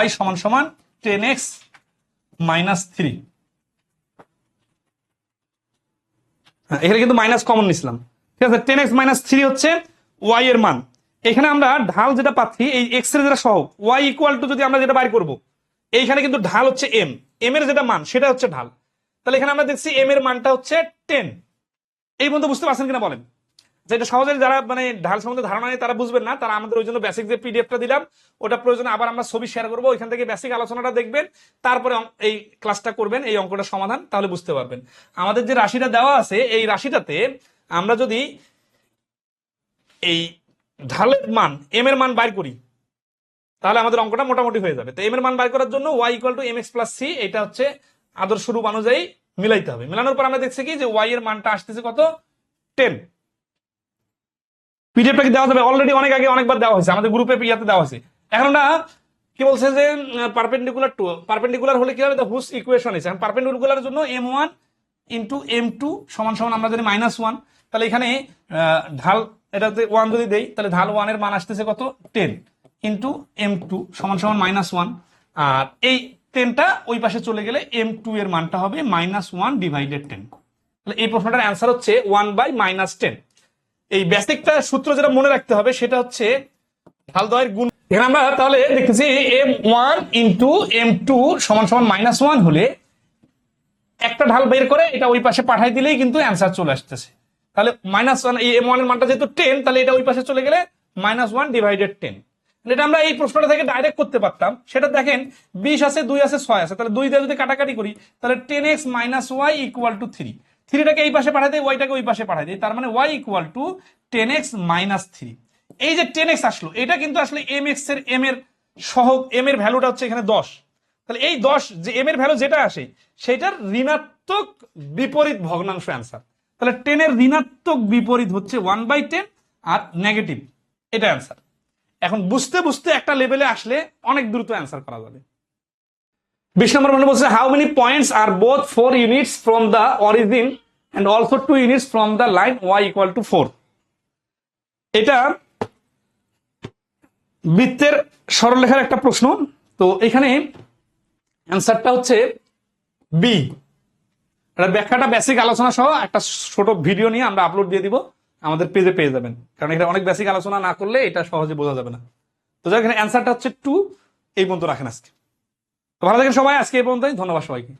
y = 10x - 3। হ্যাঁ এখানে কিন্তু মাইনাস কমন নিছিলাম, ঠিক আছে। 10x - 3 হচ্ছে y এর মান। এখানে আমরা ঢাল যেটা পাচ্ছি, এই x এর যেটা সহগ y = যদি আমরা যেটা বাইর করব, এইখানে কিন্তু ঢাল হচ্ছে m, এম এর যেটা মান সেটা হচ্ছে ঢাল। তাহলে এখানে আমরা দেখছি এম এর মানটা হচ্ছে 10। এই পর্যন্ত বুঝতে পারছেন কিনা বলেন? যেটা সহজে যারা মানে ঢাল সম্বন্ধে ধারণা নেই তারা বুঝবেন না, তারা আমাদের ওই জন্য বেসিক যে পিডিএফটা দিলাম ওটা প্রয়োজনে আবার আমরা ছবি শেয়ার করবো, ওইখান থেকে বেসিক আলোচনাটা দেখবেন, তারপরে এই ক্লাসটা করবেন, এই অঙ্কটা সমাধান, তাহলে বুঝতে পারবেন। আমাদের যে রাশিটা দেওয়া আছে এই রাশিটাতে আমরা যদি এই ঢালের মান এম এর মান বাইর করি তাহলে আমাদের অঙ্কটা মোটামুটি হয়ে যাবে। তো এম এর মান বাইর করার জন্য Y equal to M X plus C, এটা হচ্ছে আদর্শ রূপ অনুযায়ী মিলাইতে হবে। মিলানোর পর আমরা দেখছি কি যে ওয়াই এর মানটা আসতেছে কত, 10। পিডিএফটা কি দেওয়া যাবে? অলরেডি অনেক আগে অনেকবার দেওয়া হয়েছে, আমাদের গ্রুপে ইয়াতে দেওয়া হয়েছে। এখন আমরা কি বলছে যে পারপেন্ডিকুলার টু, পারপেন্ডিকুলার হলে কি হবে, হুস ইকুয়েশন আছে। এখন পারপেন্ডিকুলারের জন্য m1 ইন্টু m2 সমান সমান আমরা জানি -1। তাহলে এখানে ঢাল এটাতে 1 যদি দেই তাহলে ঢাল 1 এর মান আসতেছে কত, 10 ইন্টু m2 সমান সমান -1। আর এই 10টা ওই পাশে চলে গেলে m2 এর মানটা হবে -1 ডিভাইডেড 10। তাহলে এই প্রশ্নটার অ্যান্সার হচ্ছে 1/-10। এই বেসিকটা সূত্র যেটা মনে রাখতে হবে সেটা হচ্ছে ঢাল দ্বয়ের গুণ। এখানে আমরা তাহলে দেখতেছি m1 ইন্টু m2 সমান সমান -1 হলে একটা ঢাল বের করে এটা ওই পাশে পাঠাই দিলেই কিন্তু অ্যান্সার চলে আসতেছে। তাহলে -1, এই m1 এর মানটা যেহেতু 10, তাহলে এটা ওই পাশে চলে গেলে -1 ডিভাইডেড 10। এটা আমরা এই প্রশ্নটা থেকে ডাইরেক্ট করতে পারতাম। সেটা দেখেন 20 আছে, 2 আছে, 6 আছে, তাহলে 2 দিয়ে যদি কাটাকাটি করি তাহলে 10x - y ইকুয়াল টু 3। 3টাকে এই পাশে পাঠাই দেয়, ওয়াইটাকে ওই পাশে পাঠাই দেয়, তার মানে y ইকুয়াল টু 10x - 3। এই যে 10x আসলো এটা কিন্তু আসলে mx এর m এর সহগ, m এর ভ্যালুটা হচ্ছে এখানে 10। তাহলে এই 10 যে m এর ভ্যালু যেটা আসে সেটার ঋণাত্মক বিপরীত ভগ্নাংশ অ্যান্সার। তাহলে 10 এর ঋণাত্মক বিপরীত হচ্ছে 1/10 আর নেগেটিভ, এটা অ্যান্সার। এখন বুঝতে বুঝতে একটা লেভেলে আসলে অনেক দ্রুত অ্যান্সার করা যাবে। 20 নম্বর মনে বলছে how many points are both 4 units from the origin and also 2 units from the line y equal to 4। এটা বৃত্তের সরলরেখার একটা প্রশ্ন। তো এখানে অ্যান্সারটা হচ্ছে বি। এটা ব্যাখ্যাটা বেসিক আলোচনা সহ একটা ছোট ভিডিও নিয়ে আমরা আপলোড দিয়ে দিব, আমাদের পেজে পেয়ে যাবেন, কারণ এটা অনেক বেসিক আলোচনা না করলে এটা সহজে বোঝা যাবে না। তো যাই এখানে অ্যান্সারটা হচ্ছে 2। এই পর্যন্ত রাখেন আজকে। তো ভালো থাকেন সবাই, আজকে এই পর্যন্তই, ধন্যবাদ সবাইকে।